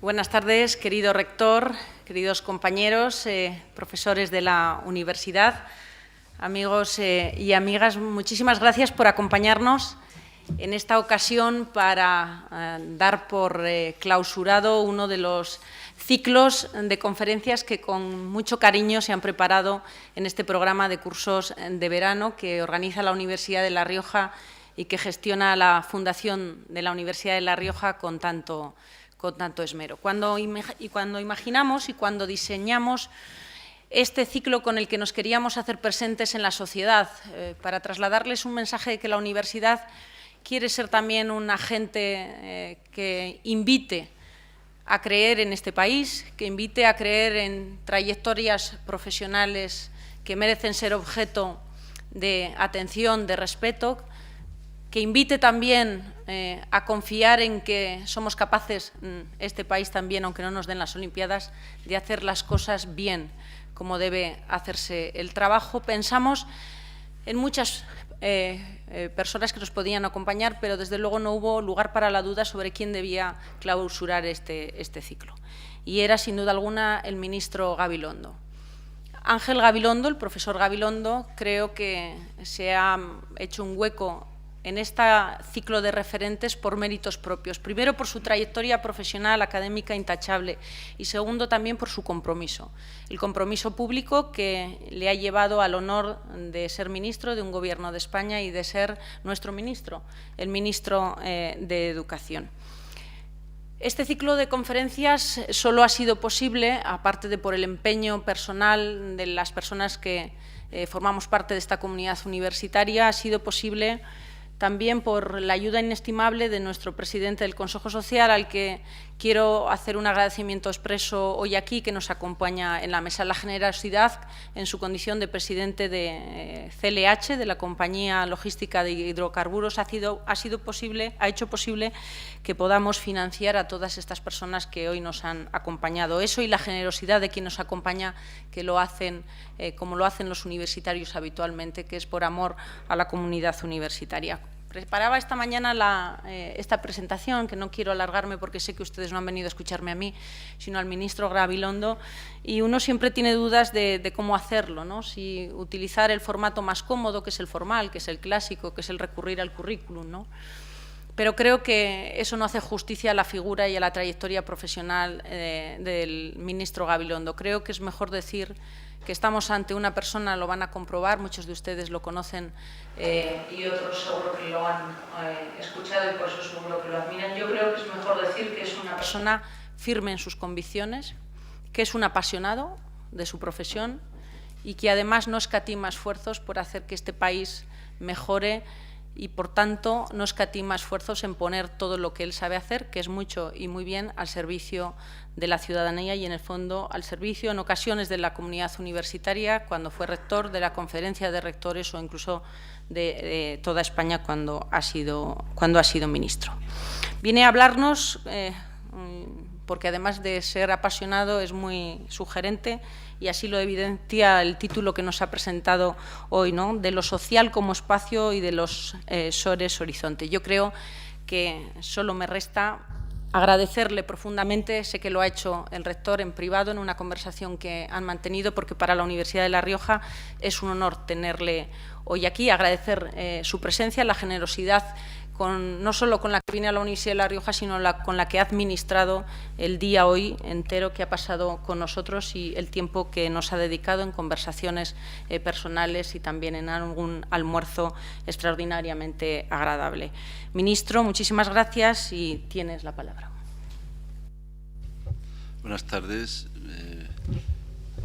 Buenas tardes, querido rector, queridos compañeros, profesores de la universidad, amigos y amigas. Muchísimas gracias por acompañarnos en esta ocasión para dar por clausurado uno de los ciclos de conferencias que con mucho cariño se han preparado en este programa de cursos de verano que organiza la Universidad de La Rioja y que gestiona la Fundación de la Universidad de La Rioja con tanto esmero. Cuando imaginamos y cuando diseñamos este ciclo con el que nos queríamos hacer presentes en la sociedad, para trasladarles un mensaje de que la universidad quiere ser también un agente que invite a creer en este país, que invite a creer en trayectorias profesionales que merecen ser objeto de atención, de respeto, que invite también a confiar en que somos capaces, este país también, aunque no nos den las Olimpiadas, de hacer las cosas bien, como debe hacerse el trabajo. Pensamos en muchas personas que nos podían acompañar, pero desde luego no hubo lugar para la duda sobre quién debía clausurar este ciclo. Y era, sin duda alguna, el ministro Gabilondo. Ángel Gabilondo, el profesor Gabilondo, creo que se ha hecho un hueco en este ciclo de referentes por méritos propios. Primero, por su trayectoria profesional, académica intachable, y segundo, también por su compromiso. El compromiso público que le ha llevado al honor de ser ministro de un Gobierno de España y de ser nuestro ministro, el ministro de Educación. Este ciclo de conferencias solo ha sido posible, aparte de por el empeño personal de las personas que formamos parte de esta comunidad universitaria, ha sido posible también por la ayuda inestimable de nuestro presidente del Consejo Social, al que quiero hacer un agradecimiento expreso hoy aquí, que nos acompaña en la mesa. La generosidad en su condición de presidente de CLH, de la Compañía Logística de Hidrocarburos, ha hecho posible que podamos financiar a todas estas personas que hoy nos han acompañado. Eso y la generosidad de quien nos acompaña, que lo hacen como lo hacen los universitarios habitualmente, que es por amor a la comunidad universitaria. Preparaba esta mañana esta presentación, que no quiero alargarme porque sé que ustedes no han venido a escucharme a mí, sino al ministro Gabilondo, y uno siempre tiene dudas de cómo hacerlo, ¿no? Si utilizar el formato más cómodo, que es el formal, que es el clásico, que es el recurrir al currículum, ¿no? Pero creo que eso no hace justicia a la figura y a la trayectoria profesional del ministro Gabilondo. Creo que es mejor decir que estamos ante una persona, lo van a comprobar, muchos de ustedes lo conocen y otros seguro que lo han escuchado y por eso seguro que lo admiran. Yo creo que es mejor decir que es una persona firme en sus convicciones, que es un apasionado de su profesión y que además no escatima esfuerzos por hacer que este país mejore y, por tanto, no escatima esfuerzos en poner todo lo que él sabe hacer, que es mucho y muy bien, al servicio de la ciudadanía y, en el fondo, al servicio, en ocasiones, de la comunidad universitaria, cuando fue rector, de la Conferencia de Rectores o incluso de toda España cuando ha sido ministro. Viene a hablarnos, porque además de ser apasionado es muy sugerente, y así lo evidencia el título que nos ha presentado hoy, ¿no? De lo social como espacio y de los sores horizonte. Yo creo que solo me resta agradecerle profundamente, sé que lo ha hecho el rector en privado en una conversación que han mantenido, porque para la Universidad de La Rioja es un honor tenerle hoy aquí, agradecer su presencia, la generosidad no solo con la que viene a la Universidad de La Rioja, sino con la que ha administrado el día hoy entero que ha pasado con nosotros y el tiempo que nos ha dedicado en conversaciones personales y también en algún almuerzo extraordinariamente agradable. Ministro, muchísimas gracias y tienes la palabra. Buenas tardes.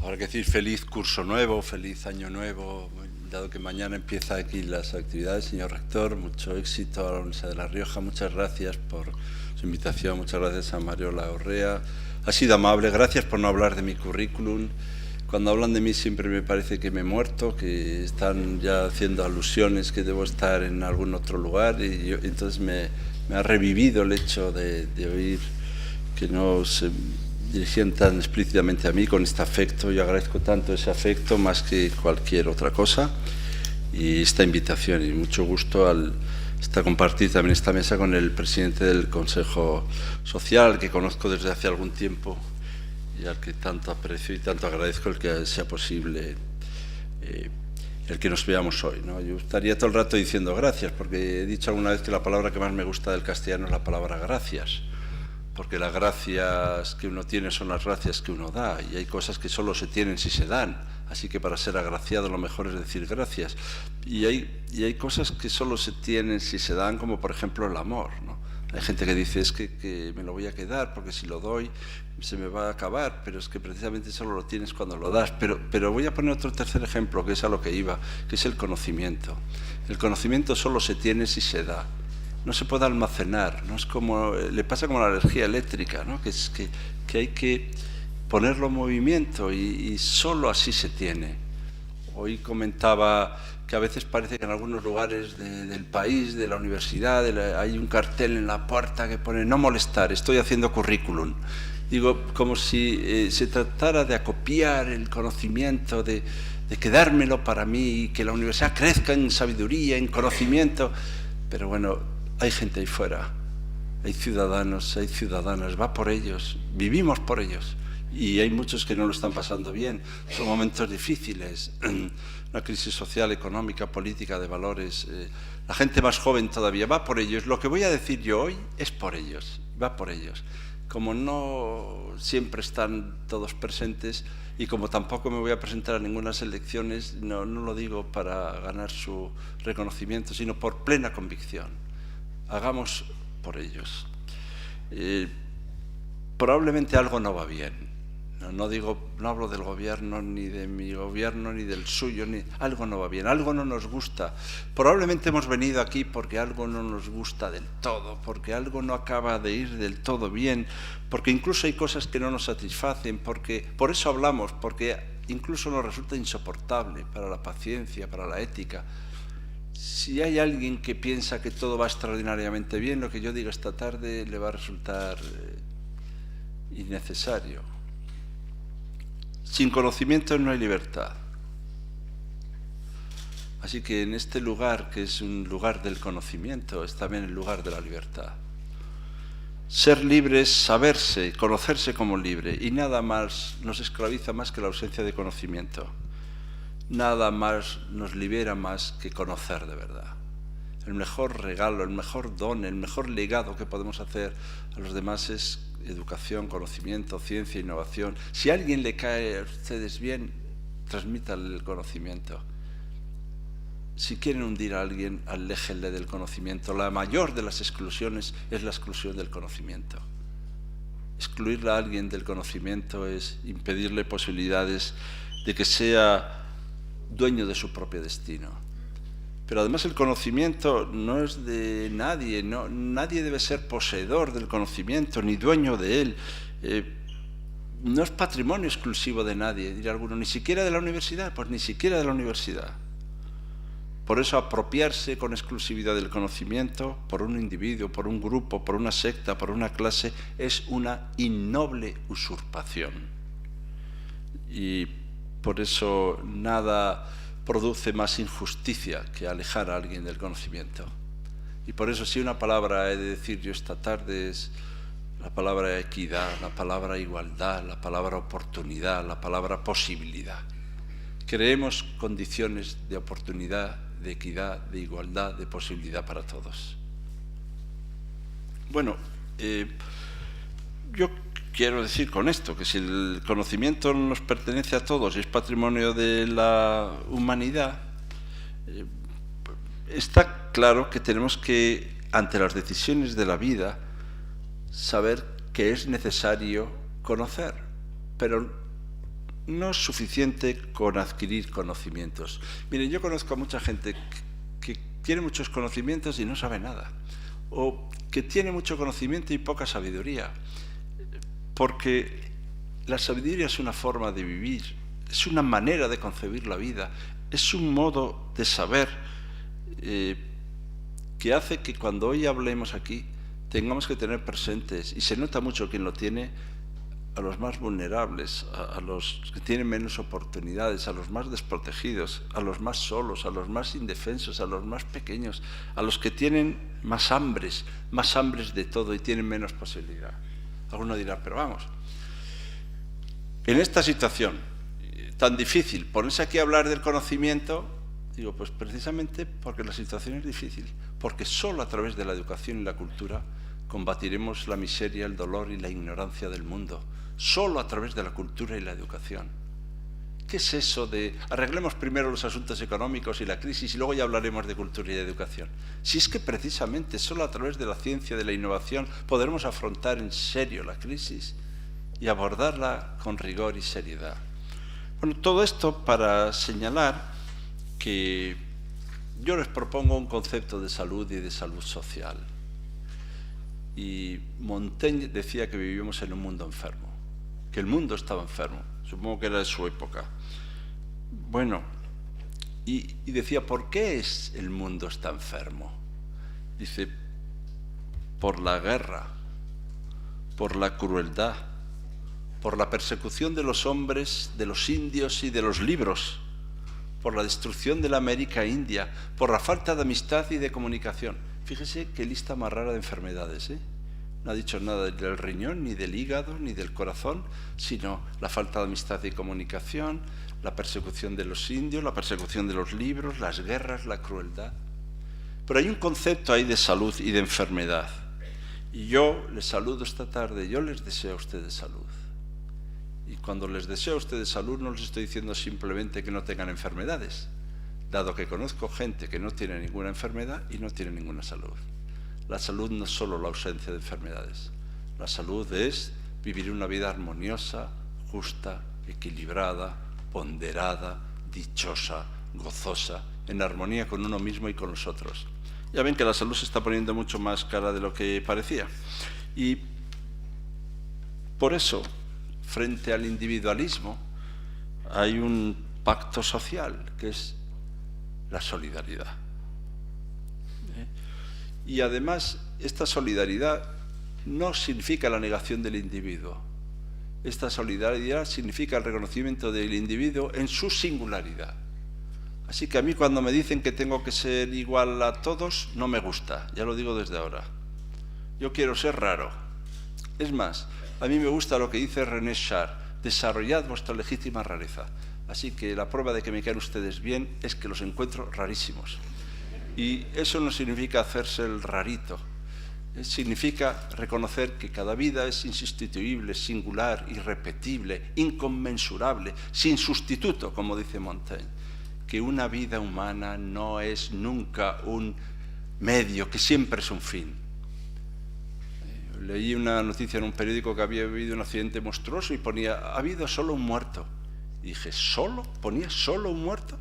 Habrá que decir feliz curso nuevo, feliz año nuevo, dado que mañana empiezan aquí las actividades. Señor rector, mucho éxito a la Universidad de La Rioja. Muchas gracias por su invitación, muchas gracias a Mariola Orrea. Ha sido amable, gracias por no hablar de mi currículum. Cuando hablan de mí siempre me parece que me he muerto, que están ya haciendo alusiones que debo estar en algún otro lugar, y entonces me ha revivido el hecho de oír que no se dirigían tan explícitamente a mí con este afecto. Yo agradezco tanto ese afecto más que cualquier otra cosa y esta invitación, y mucho gusto al hasta compartir también esta mesa con el presidente del Consejo Social, que conozco desde hace algún tiempo y al que tanto aprecio y tanto agradezco el que sea posible el que nos veamos hoy, ¿no? Yo estaría todo el rato diciendo gracias, porque he dicho alguna vez que la palabra que más me gusta del castellano es la palabra gracias, porque las gracias que uno tiene son las gracias que uno da, y hay cosas que solo se tienen si se dan, así que para ser agraciado lo mejor es decir gracias. Y hay cosas que solo se tienen si se dan, como por ejemplo el amor, ¿no? Hay gente que dice, es que me lo voy a quedar porque si lo doy se me va a acabar, pero es que precisamente solo lo tienes cuando lo das. Pero voy a poner otro tercer ejemplo, que es a lo que iba, que es el conocimiento. El conocimiento solo se tiene si se da. No se puede almacenar, ¿no? Es como, le pasa como la energía eléctrica, ¿no? Que hay que ponerlo en movimiento y solo así se tiene. Hoy comentaba que a veces parece que en algunos lugares del país, de la universidad, hay un cartel en la puerta que pone no molestar, estoy haciendo currículum. Digo, como si se tratara de acopiar el conocimiento, de quedármelo para mí y que la universidad crezca en sabiduría, en conocimiento. Pero bueno, hay gente ahí fuera, hay ciudadanos, hay ciudadanas, va por ellos, vivimos por ellos. Y hay muchos que no lo están pasando bien. Son momentos difíciles, una crisis social, económica, política, de valores. La gente más joven todavía va por ellos. Lo que voy a decir yo hoy es por ellos, va por ellos. Como no siempre están todos presentes y como tampoco me voy a presentar a ninguna elecciones, no lo digo para ganar su reconocimiento, sino por plena convicción. Hagamos por ellos. Probablemente algo no va bien. No hablo del gobierno, ni de mi gobierno, ni del suyo, algo no va bien, algo no nos gusta. Probablemente hemos venido aquí porque algo no nos gusta del todo, porque algo no acaba de ir del todo bien, porque incluso hay cosas que no nos satisfacen, porque por eso hablamos, porque incluso nos resulta insoportable para la paciencia, para la ética. Si hay alguien que piensa que todo va extraordinariamente bien, lo que yo diga esta tarde le va a resultar innecesario. Sin conocimiento no hay libertad. Así que en este lugar, que es un lugar del conocimiento, es también el lugar de la libertad. Ser libre es saberse, conocerse como libre, y nada más nos esclaviza más que la ausencia de conocimiento. Nada más nos libera más que conocer de verdad. El mejor regalo, el mejor don, el mejor legado que podemos hacer a los demás es educación, conocimiento, ciencia, innovación. Si a alguien le cae a ustedes bien, transmítanle el conocimiento. Si quieren hundir a alguien, aléjenle del conocimiento. La mayor de las exclusiones es la exclusión del conocimiento. Excluirle a alguien del conocimiento es impedirle posibilidades de que sea dueño de su propio destino. Pero además el conocimiento no es de nadie, nadie debe ser poseedor del conocimiento, ni dueño de él. No es patrimonio exclusivo de nadie, dirá alguno, ni siquiera de la universidad, pues ni siquiera de la universidad. Por eso apropiarse con exclusividad del conocimiento por un individuo, por un grupo, por una secta, por una clase, es una innoble usurpación. Y por eso nada produce más injusticia que alejar a alguien del conocimiento. Y por eso si una palabra he de decir yo esta tarde es la palabra equidad, la palabra igualdad, la palabra oportunidad, la palabra posibilidad. Creemos condiciones de oportunidad, de equidad, de igualdad, de posibilidad para todos. Bueno, yo quiero decir con esto que si el conocimiento nos pertenece a todos y es patrimonio de la humanidad, está claro que tenemos que, ante las decisiones de la vida, saber que es necesario conocer, pero no es suficiente con adquirir conocimientos. Miren, yo conozco a mucha gente que tiene muchos conocimientos y no sabe nada, o que tiene mucho conocimiento y poca sabiduría. Porque la sabiduría es una forma de vivir, es una manera de concebir la vida, es un modo de saber que hace que cuando hoy hablemos aquí tengamos que tener presentes, y se nota mucho quien lo tiene, a los más vulnerables, a los que tienen menos oportunidades, a los más desprotegidos, a los más solos, a los más indefensos, a los más pequeños, a los que tienen más hambres de todo y tienen menos posibilidad. Alguno dirá, pero vamos, en esta situación tan difícil, ponerse aquí a hablar del conocimiento, digo, pues precisamente porque la situación es difícil, porque solo a través de la educación y la cultura combatiremos la miseria, el dolor y la ignorancia del mundo. Solo a través de la cultura y la educación. ¿Qué es eso de arreglemos primero los asuntos económicos y la crisis y luego ya hablaremos de cultura y de educación? Si es que precisamente solo a través de la ciencia, de la innovación, podremos afrontar en serio la crisis y abordarla con rigor y seriedad. Bueno, todo esto para señalar que yo les propongo un concepto de salud y de salud social. Y Montaigne decía que vivíamos en un mundo enfermo, que el mundo estaba enfermo, supongo que era de su época. Bueno, y decía, ¿por qué el mundo está enfermo? Dice, por la guerra, por la crueldad, por la persecución de los hombres, de los indios y de los libros, por la destrucción de la América India, por la falta de amistad y de comunicación. Fíjese qué lista más rara de enfermedades, ¿eh? No ha dicho nada del riñón, ni del hígado, ni del corazón, sino la falta de amistad y comunicación, la persecución de los indios, la persecución de los libros, las guerras, la crueldad. Pero hay un concepto ahí de salud y de enfermedad. Y yo les saludo esta tarde, yo les deseo a ustedes salud. Y cuando les deseo a ustedes salud no les estoy diciendo simplemente que no tengan enfermedades, dado que conozco gente que no tiene ninguna enfermedad y no tiene ninguna salud. La salud no es solo la ausencia de enfermedades. La salud es vivir una vida armoniosa, justa, equilibrada, ponderada, dichosa, gozosa, en armonía con uno mismo y con los otros. Ya ven que la salud se está poniendo mucho más cara de lo que parecía. Y por eso, frente al individualismo, hay un pacto social, que es la solidaridad. Y además, esta solidaridad no significa la negación del individuo. Esta solidaridad significa el reconocimiento del individuo en su singularidad. Así que a mí cuando me dicen que tengo que ser igual a todos, no me gusta, ya lo digo desde ahora. Yo quiero ser raro. Es más, a mí me gusta lo que dice René Char, desarrollad vuestra legítima rareza. Así que la prueba de que me caen ustedes bien es que los encuentro rarísimos. Y eso no significa hacerse el rarito, significa reconocer que cada vida es insustituible, singular, irrepetible, inconmensurable, sin sustituto, como dice Montaigne, que una vida humana no es nunca un medio, que siempre es un fin. Leí una noticia en un periódico que había habido un accidente monstruoso y ponía, ha habido solo un muerto. Y dije, ¿solo? ¿Ponía solo un muerto?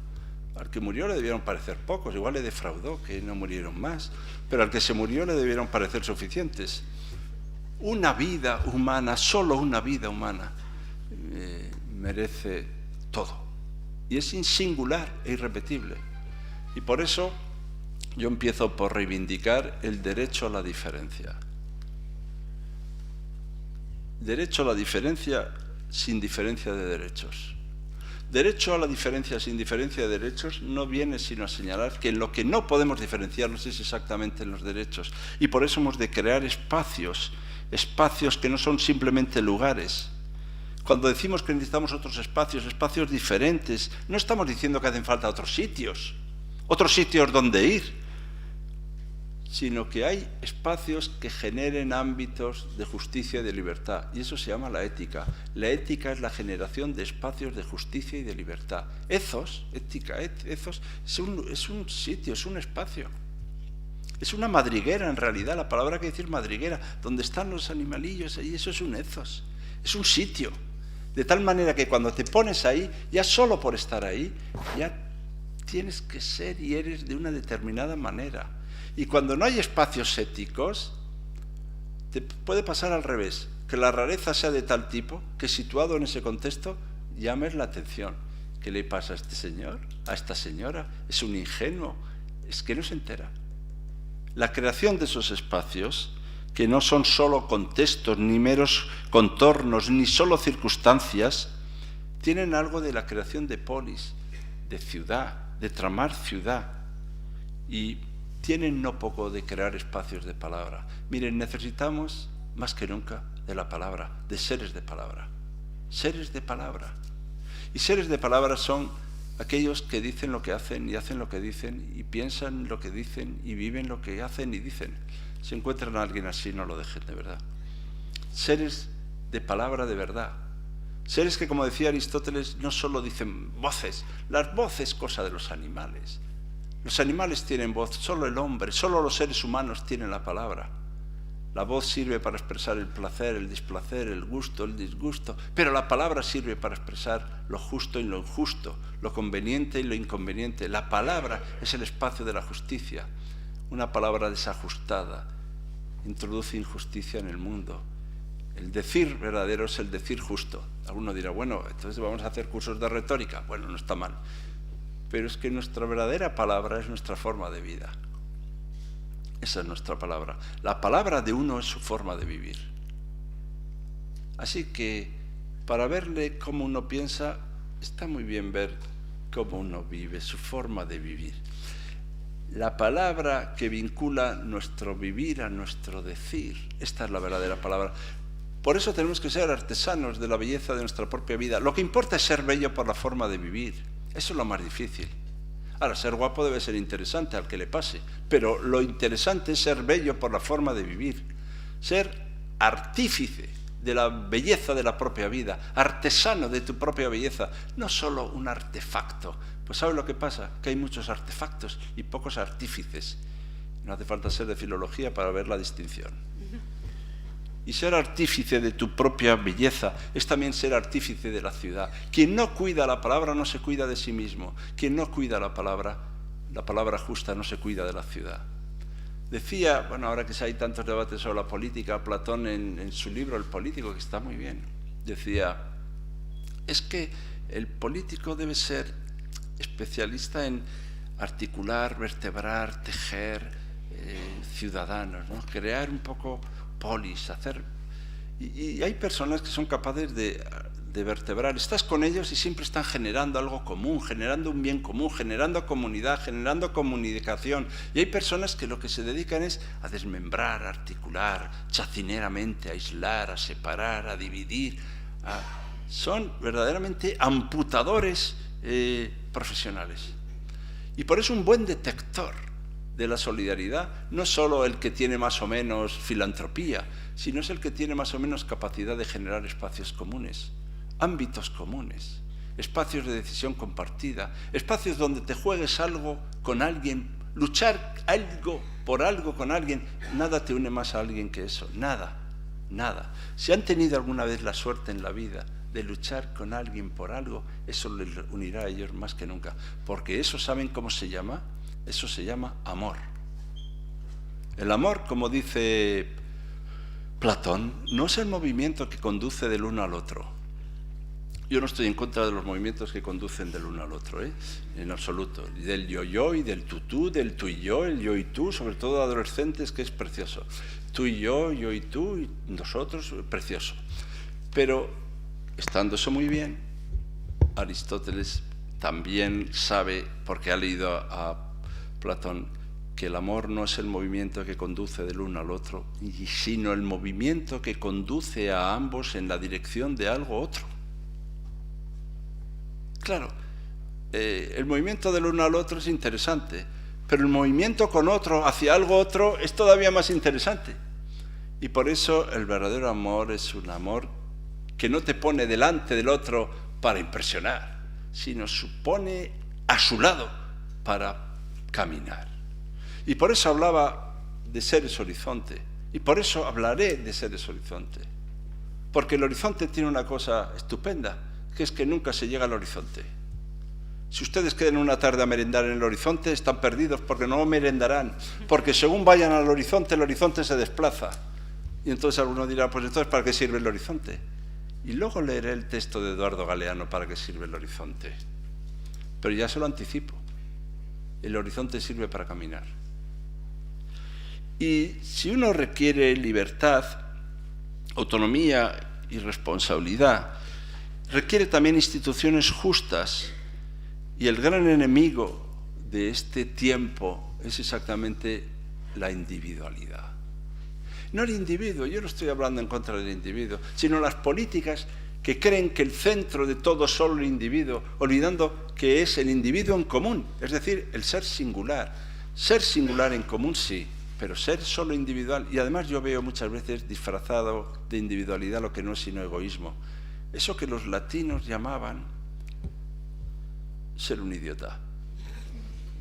Al que murió le debieron parecer pocos, igual le defraudó, que no murieron más, pero al que se murió le debieron parecer suficientes. Una vida humana, solo una vida humana, merece todo. Y es singular e irrepetible. Y por eso yo empiezo por reivindicar el derecho a la diferencia. Derecho a la diferencia sin diferencia de derechos. Derecho a la diferencia sin diferencia de derechos no viene sino a señalar que en lo que no podemos diferenciarnos es exactamente en los derechos. Y por eso hemos de crear espacios que no son simplemente lugares. Cuando decimos que necesitamos otros espacios diferentes, no estamos diciendo que hacen falta otros sitios donde ir, sino que hay espacios que generen ámbitos de justicia y de libertad. Y eso se llama la ética. La ética es la generación de espacios de justicia y de libertad. Ethos, ética, ethos, es un sitio, es un espacio. Es una madriguera, en realidad, la palabra que decir madriguera, donde están los animalillos, ahí, eso es un ethos, es un sitio. De tal manera que cuando te pones ahí, ya solo por estar ahí, ya tienes que ser y eres de una determinada manera. Y cuando no hay espacios éticos, te puede pasar al revés, que la rareza sea de tal tipo que situado en ese contexto llames la atención. ¿Qué le pasa a este señor, a esta señora? Es un ingenuo, es que no se entera. La creación de esos espacios que no son solo contextos, ni meros contornos, ni solo circunstancias, tienen algo de la creación de polis, de ciudad, de tramar ciudad, y tienen no poco de crear espacios de palabra. Miren, necesitamos más que nunca de la palabra, de seres de palabra. Seres de palabra. Y seres de palabra son aquellos que dicen lo que hacen y hacen lo que dicen y piensan lo que dicen y viven lo que hacen y dicen. Si encuentran a alguien así, no lo dejen, de verdad. Seres de palabra de verdad. Seres que, como decía Aristóteles, no solo dicen voces. Las voces, cosa de los animales. Los animales tienen voz, solo el hombre, solo los seres humanos tienen la palabra. La voz sirve para expresar el placer, el displacer, el gusto, el disgusto, pero la palabra sirve para expresar lo justo y lo injusto, lo conveniente y lo inconveniente. La palabra es el espacio de la justicia. Una palabra desajustada introduce injusticia en el mundo. El decir verdadero es el decir justo. Alguno dirá, bueno, entonces vamos a hacer cursos de retórica. Bueno, no está mal. Pero es que nuestra verdadera palabra es nuestra forma de vida. Esa es nuestra palabra. La palabra de uno es su forma de vivir. Así que, para verle cómo uno piensa, está muy bien ver cómo uno vive, su forma de vivir. La palabra que vincula nuestro vivir a nuestro decir, esta es la verdadera palabra. Por eso tenemos que ser artesanos de la belleza de nuestra propia vida. Lo que importa es ser bello por la forma de vivir. Eso es lo más difícil. Ahora, ser guapo debe ser interesante al que le pase, pero lo interesante es ser bello por la forma de vivir, ser artífice de la belleza de la propia vida, artesano de tu propia belleza, no solo un artefacto. Pues ¿sabes lo que pasa? Que hay muchos artefactos y pocos artífices. No hace falta ser de filología para ver la distinción. Y ser artífice de tu propia belleza es también ser artífice de la ciudad. Quien no cuida la palabra no se cuida de sí mismo. Quien no cuida la palabra justa no se cuida de la ciudad. Decía, bueno, ahora que hay tantos debates sobre la política, Platón en su libro El político, que está muy bien, decía, es que el político debe ser especialista en articular, vertebrar, tejer ciudadanos, ¿no? Crear un poco polis, hacer... Y hay personas que son capaces de vertebrar. Estás con ellos y siempre están generando algo común, generando un bien común, generando comunidad, generando comunicación. Y hay personas que lo que se dedican es a desmembrar, a articular, chacineramente, a aislar, a separar, a dividir. Son verdaderamente amputadores profesionales. Y por eso un buen detector de la solidaridad no es solo el que tiene más o menos filantropía, sino es el que tiene más o menos capacidad de generar espacios comunes, ámbitos comunes, espacios de decisión compartida, espacios donde te juegues algo con alguien, luchar algo por algo con alguien. Nada te une más a alguien que eso, nada, nada. Si han tenido alguna vez la suerte en la vida de luchar con alguien por algo, eso les unirá a ellos más que nunca, porque eso, ¿saben cómo se llama? Eso se llama amor. El amor, como dice Platón, no es el movimiento que conduce del uno al otro. Yo no estoy en contra de los movimientos que conducen del uno al otro, en absoluto. Del yo y del tú, del tú y yo, el yo y tú, sobre todo adolescentes, que es precioso. Tú y yo y tú, y nosotros, precioso. Pero, estando eso muy bien, Aristóteles también sabe, porque ha leído a Platón, que el amor no es el movimiento que conduce del uno al otro, sino el movimiento que conduce a ambos en la dirección de algo otro. Claro, el movimiento del uno al otro es interesante, pero el movimiento con otro hacia algo otro es todavía más interesante. Y por eso el verdadero amor es un amor que no te pone delante del otro para impresionar, sino supone a su lado para caminar. Y por eso hablaba de seres horizonte, y por eso hablaré de seres horizonte, porque el horizonte tiene una cosa estupenda, que es que nunca se llega al horizonte. Si ustedes quedan una tarde a merendar en el horizonte, están perdidos, porque no merendarán, porque según vayan al horizonte, el horizonte se desplaza. Y entonces alguno dirá, pues entonces ¿para qué sirve el horizonte? Y luego leeré el texto de Eduardo Galeano, para qué sirve el horizonte. Pero ya se lo anticipo. El horizonte sirve para caminar. Y si uno requiere libertad, autonomía y responsabilidad, requiere también instituciones justas. Y el gran enemigo de este tiempo es exactamente la individualidad. No el individuo, yo no estoy hablando en contra del individuo, sino las políticas que creen que el centro de todo es solo el individuo, olvidando que es el individuo en común, es decir, el ser singular. Ser singular en común sí, pero ser solo individual. Y además yo veo muchas veces disfrazado de individualidad lo que no es sino egoísmo. Eso que los latinos llamaban ser un idiota.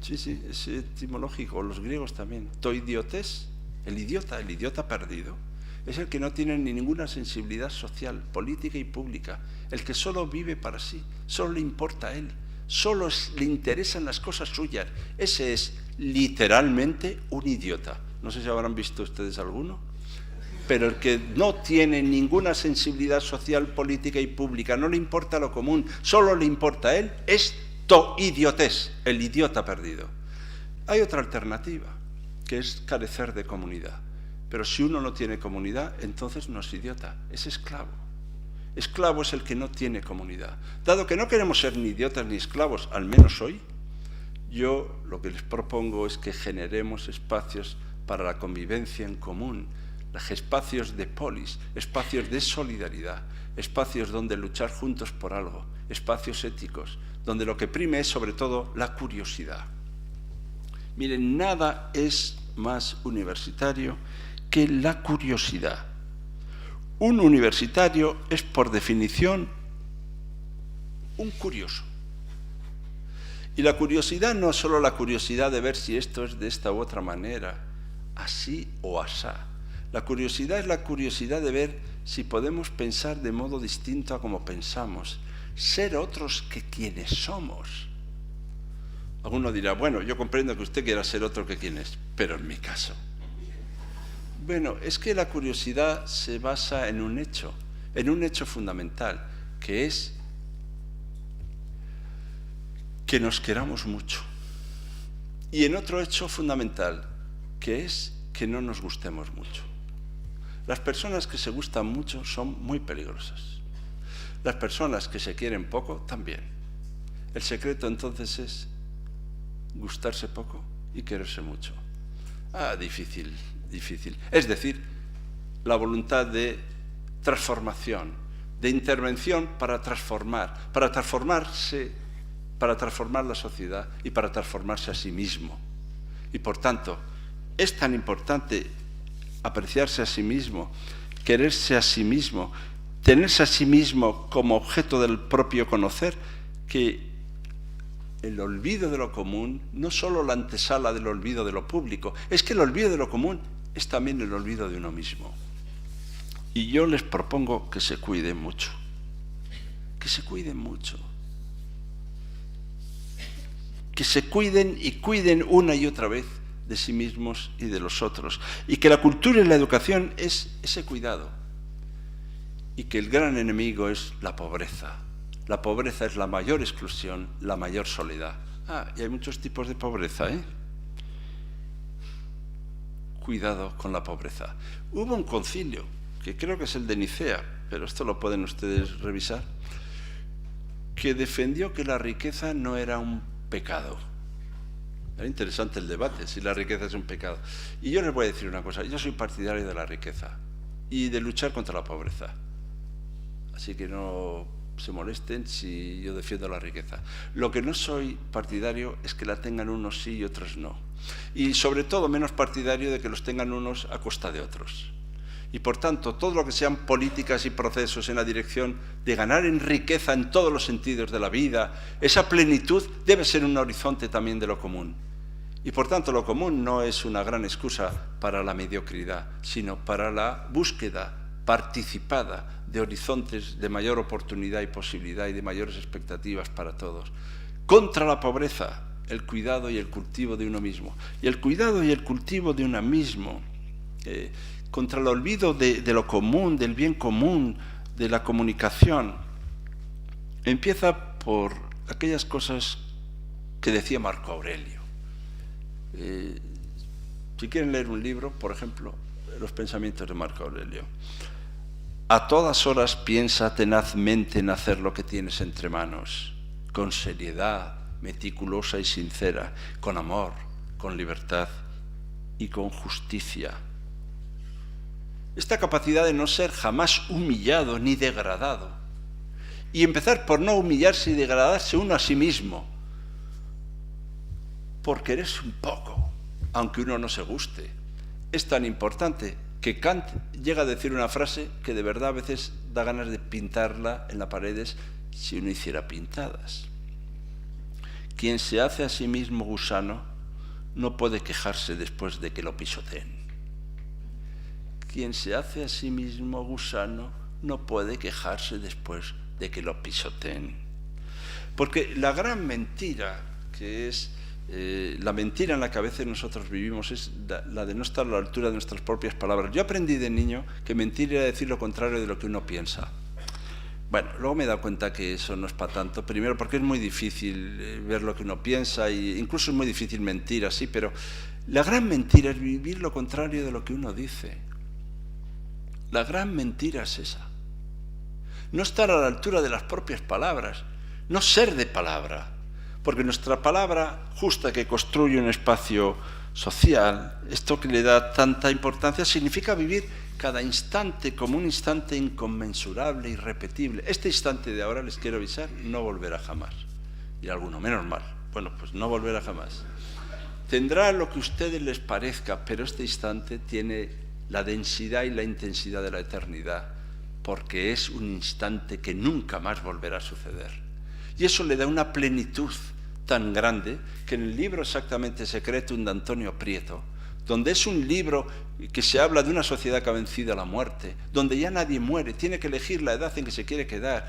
Sí, sí, es etimológico, los griegos también. To idiotes, el idiota perdido, es el que no tiene ni ninguna sensibilidad social, política y pública, el que solo vive para sí, solo le importa a él, solo le interesan las cosas suyas. Ese es literalmente un idiota. No sé si habrán visto ustedes alguno, pero el que no tiene ninguna sensibilidad social, política y pública, no le importa lo común, solo le importa a él, es to idiotes, el idiota perdido. Hay otra alternativa, que es carecer de comunidad. Pero si uno no tiene comunidad, entonces no es idiota, es esclavo. Esclavo es el que no tiene comunidad. Dado que no queremos ser ni idiotas ni esclavos, al menos hoy, yo lo que les propongo es que generemos espacios para la convivencia en común, espacios de polis, espacios de solidaridad, espacios donde luchar juntos por algo, espacios éticos, donde lo que prime es sobre todo la curiosidad. Miren, nada es más universitario que la curiosidad. Un universitario es por definición un curioso. Y la curiosidad no es solo la curiosidad de ver si esto es de esta u otra manera, así o asá. La curiosidad es la curiosidad de ver si podemos pensar de modo distinto a como pensamos, ser otros que quienes somos. Alguno dirá, bueno, yo comprendo que usted quiera ser otro que quien es, pero en mi caso. Bueno, es que la curiosidad se basa en un hecho fundamental, que es que nos queramos mucho. Y en otro hecho fundamental, que es que no nos gustemos mucho. Las personas que se gustan mucho son muy peligrosas. Las personas que se quieren poco, también. El secreto entonces es gustarse poco y quererse mucho. Difícil. Es decir, la voluntad de transformación, de intervención para transformar la sociedad y para transformarse a sí mismo. Y por tanto, es tan importante apreciarse a sí mismo, quererse a sí mismo, tenerse a sí mismo como objeto del propio conocer, que el olvido de lo común no solo la antesala del olvido de lo público, es que el olvido de lo común es también el olvido de uno mismo. Y yo les propongo que se cuiden mucho, que se cuiden mucho, que se cuiden y cuiden una y otra vez de sí mismos y de los otros, y que la cultura y la educación es ese cuidado, y que el gran enemigo es la pobreza. La pobreza es la mayor exclusión, la mayor soledad. Y hay muchos tipos de pobreza, ¿eh? Cuidado con la pobreza. Hubo un concilio, que creo que es el de Nicea, pero esto lo pueden ustedes revisar, que defendió que la riqueza no era un pecado. Era interesante el debate, si la riqueza es un pecado. Y yo les voy a decir una cosa, yo soy partidario de la riqueza y de luchar contra la pobreza. Así que no se molesten si yo defiendo la riqueza. Lo que no soy partidario es que la tengan unos sí y otros no. Y sobre todo menos partidario de que los tengan unos a costa de otros. Y por tanto, todo lo que sean políticas y procesos en la dirección de ganar en riqueza en todos los sentidos de la vida, esa plenitud debe ser un horizonte también de lo común. Y por tanto, lo común no es una gran excusa para la mediocridad, sino para la búsqueda participada de horizontes de mayor oportunidad y posibilidad y de mayores expectativas para todos. Contra la pobreza, el cuidado y el cultivo de uno mismo. Y el cuidado y el cultivo de uno mismo, contra el olvido de lo común, del bien común, de la comunicación, empieza por aquellas cosas que decía Marco Aurelio. Si quieren leer un libro, por ejemplo, Los pensamientos de Marco Aurelio. A todas horas piensa tenazmente en hacer lo que tienes entre manos, con seriedad, meticulosa y sincera, con amor, con libertad y con justicia. Esta capacidad de no ser jamás humillado ni degradado, y empezar por no humillarse y degradarse uno a sí mismo, porque eres un poco, aunque uno no se guste. Es tan importante que Kant llega a decir una frase que de verdad a veces da ganas de pintarla en las paredes si uno hiciera pintadas. Quien se hace a sí mismo gusano no puede quejarse después de que lo pisoteen. Quien se hace a sí mismo gusano no puede quejarse después de que lo pisoteen. Porque la gran mentira que es la mentira en la que a veces nosotros vivimos es la de no estar a la altura de nuestras propias palabras. Yo aprendí de niño que mentir era decir lo contrario de lo que uno piensa. Bueno, luego me he dado cuenta que eso no es para tanto. Primero porque es muy difícil ver lo que uno piensa e incluso es muy difícil mentir así, pero la gran mentira es vivir lo contrario de lo que uno dice. La gran mentira es esa. No estar a la altura de las propias palabras, no ser de palabra. Porque nuestra palabra justa que construye un espacio social, esto que le da tanta importancia, significa vivir cada instante como un instante inconmensurable, irrepetible. Este instante de ahora, les quiero avisar, no volverá jamás. Y alguno, menos mal. Bueno, pues no volverá jamás. Tendrá lo que a ustedes les parezca, pero este instante tiene la densidad y la intensidad de la eternidad, porque es un instante que nunca más volverá a suceder. Y eso le da una plenitud tan grande que en el libro Exactamente Secretum de Antonio Prieto, donde es un libro que se habla de una sociedad que ha vencido a la muerte, donde ya nadie muere, tiene que elegir la edad en que se quiere quedar,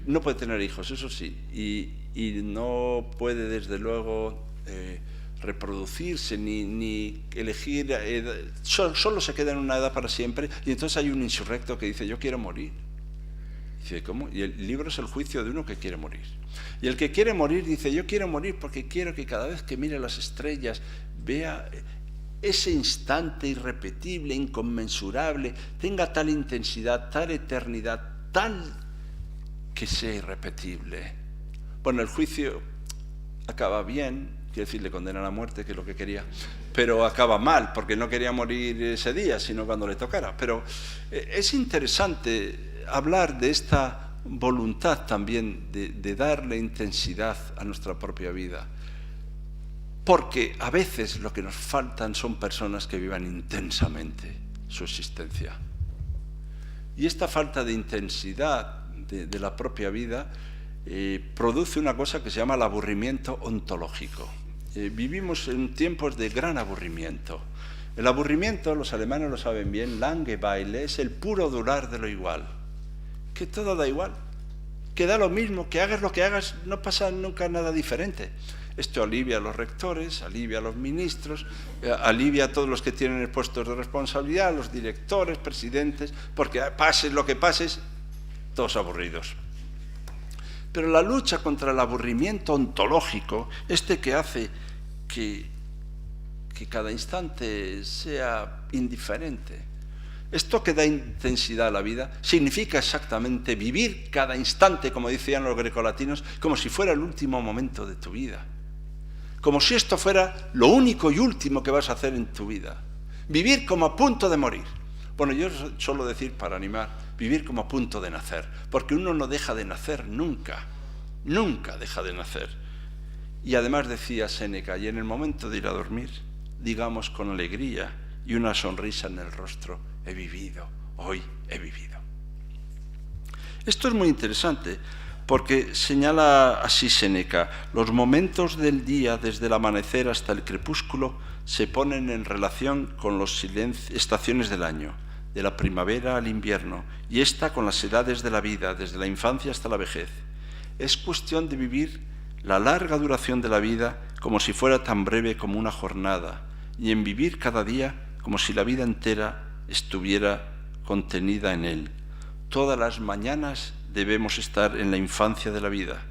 no puede tener hijos, eso sí, y no puede desde luego reproducirse ni elegir edad, solo se queda en una edad para siempre, y entonces hay un insurrecto que dice: yo quiero morir. Dice: ¿cómo? Y el libro es el juicio de uno que quiere morir. Y el que quiere morir dice: yo quiero morir porque quiero que cada vez que mire las estrellas vea ese instante irrepetible, inconmensurable, tenga tal intensidad, tal eternidad, tal que sea irrepetible. Bueno, el juicio acaba bien, quiero decir, le condenan a muerte, que es lo que quería, pero acaba mal, porque no quería morir ese día, sino cuando le tocara. Pero es interesante hablar de esta voluntad también de darle intensidad a nuestra propia vida, porque a veces lo que nos faltan son personas que vivan intensamente su existencia. Y esta falta de intensidad de la propia vida produce una cosa que se llama el aburrimiento ontológico. Vivimos en tiempos de gran aburrimiento. El aburrimiento, los alemanes lo saben bien, Langeweile, es el puro durar de lo igual. Que todo da igual, que da lo mismo, que hagas lo que hagas, no pasa nunca nada diferente. Esto alivia a los rectores, alivia a los ministros, alivia a todos los que tienen puestos de responsabilidad, a los directores, presidentes, porque pases lo que pases, todos aburridos. Pero la lucha contra el aburrimiento ontológico, que hace que cada instante sea indiferente, esto que da intensidad a la vida, significa exactamente vivir cada instante, como decían los grecolatinos, como si fuera el último momento de tu vida. Como si esto fuera lo único y último que vas a hacer en tu vida. Vivir como a punto de morir. Bueno, yo suelo decir, para animar, vivir como a punto de nacer, porque uno no deja de nacer nunca, nunca deja de nacer. Y además decía Séneca, y en el momento de ir a dormir, digamos con alegría y una sonrisa en el rostro: he vivido, hoy he vivido. Esto es muy interesante porque señala así Séneca: los momentos del día desde el amanecer hasta el crepúsculo se ponen en relación con las estaciones del año, de la primavera al invierno, y esta con las edades de la vida, desde la infancia hasta la vejez. Es cuestión de vivir la larga duración de la vida como si fuera tan breve como una jornada, y en vivir cada día como si la vida entera estuviera contenida en él. Todas las mañanas debemos estar en la infancia de la vida,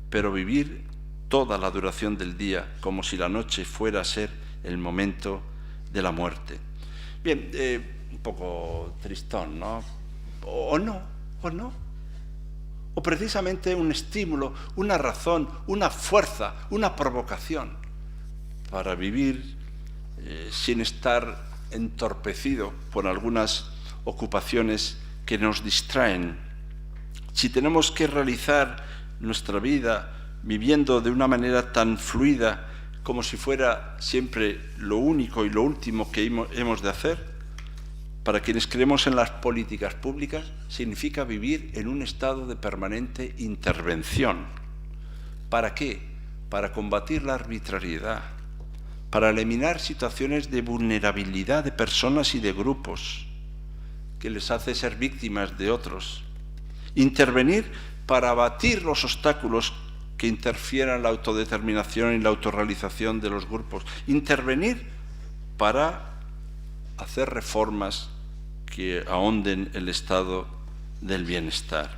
pero vivir toda la duración del día como si la noche fuera a ser el momento de la muerte. Bien, un poco tristón, ¿no? O no. O precisamente un estímulo, una razón, una fuerza, una provocación para vivir sin estar entorpecido por algunas ocupaciones que nos distraen. Si tenemos que realizar nuestra vida viviendo de una manera tan fluida como si fuera siempre lo único y lo último que hemos de hacer, para quienes creemos en las políticas públicas, significa vivir en un estado de permanente intervención. ¿Para qué? Para combatir la arbitrariedad, para eliminar situaciones de vulnerabilidad de personas y de grupos que les hace ser víctimas de otros. Intervenir para abatir los obstáculos que interfieran en la autodeterminación y la autorrealización de los grupos. Intervenir para hacer reformas que ahonden el estado del bienestar.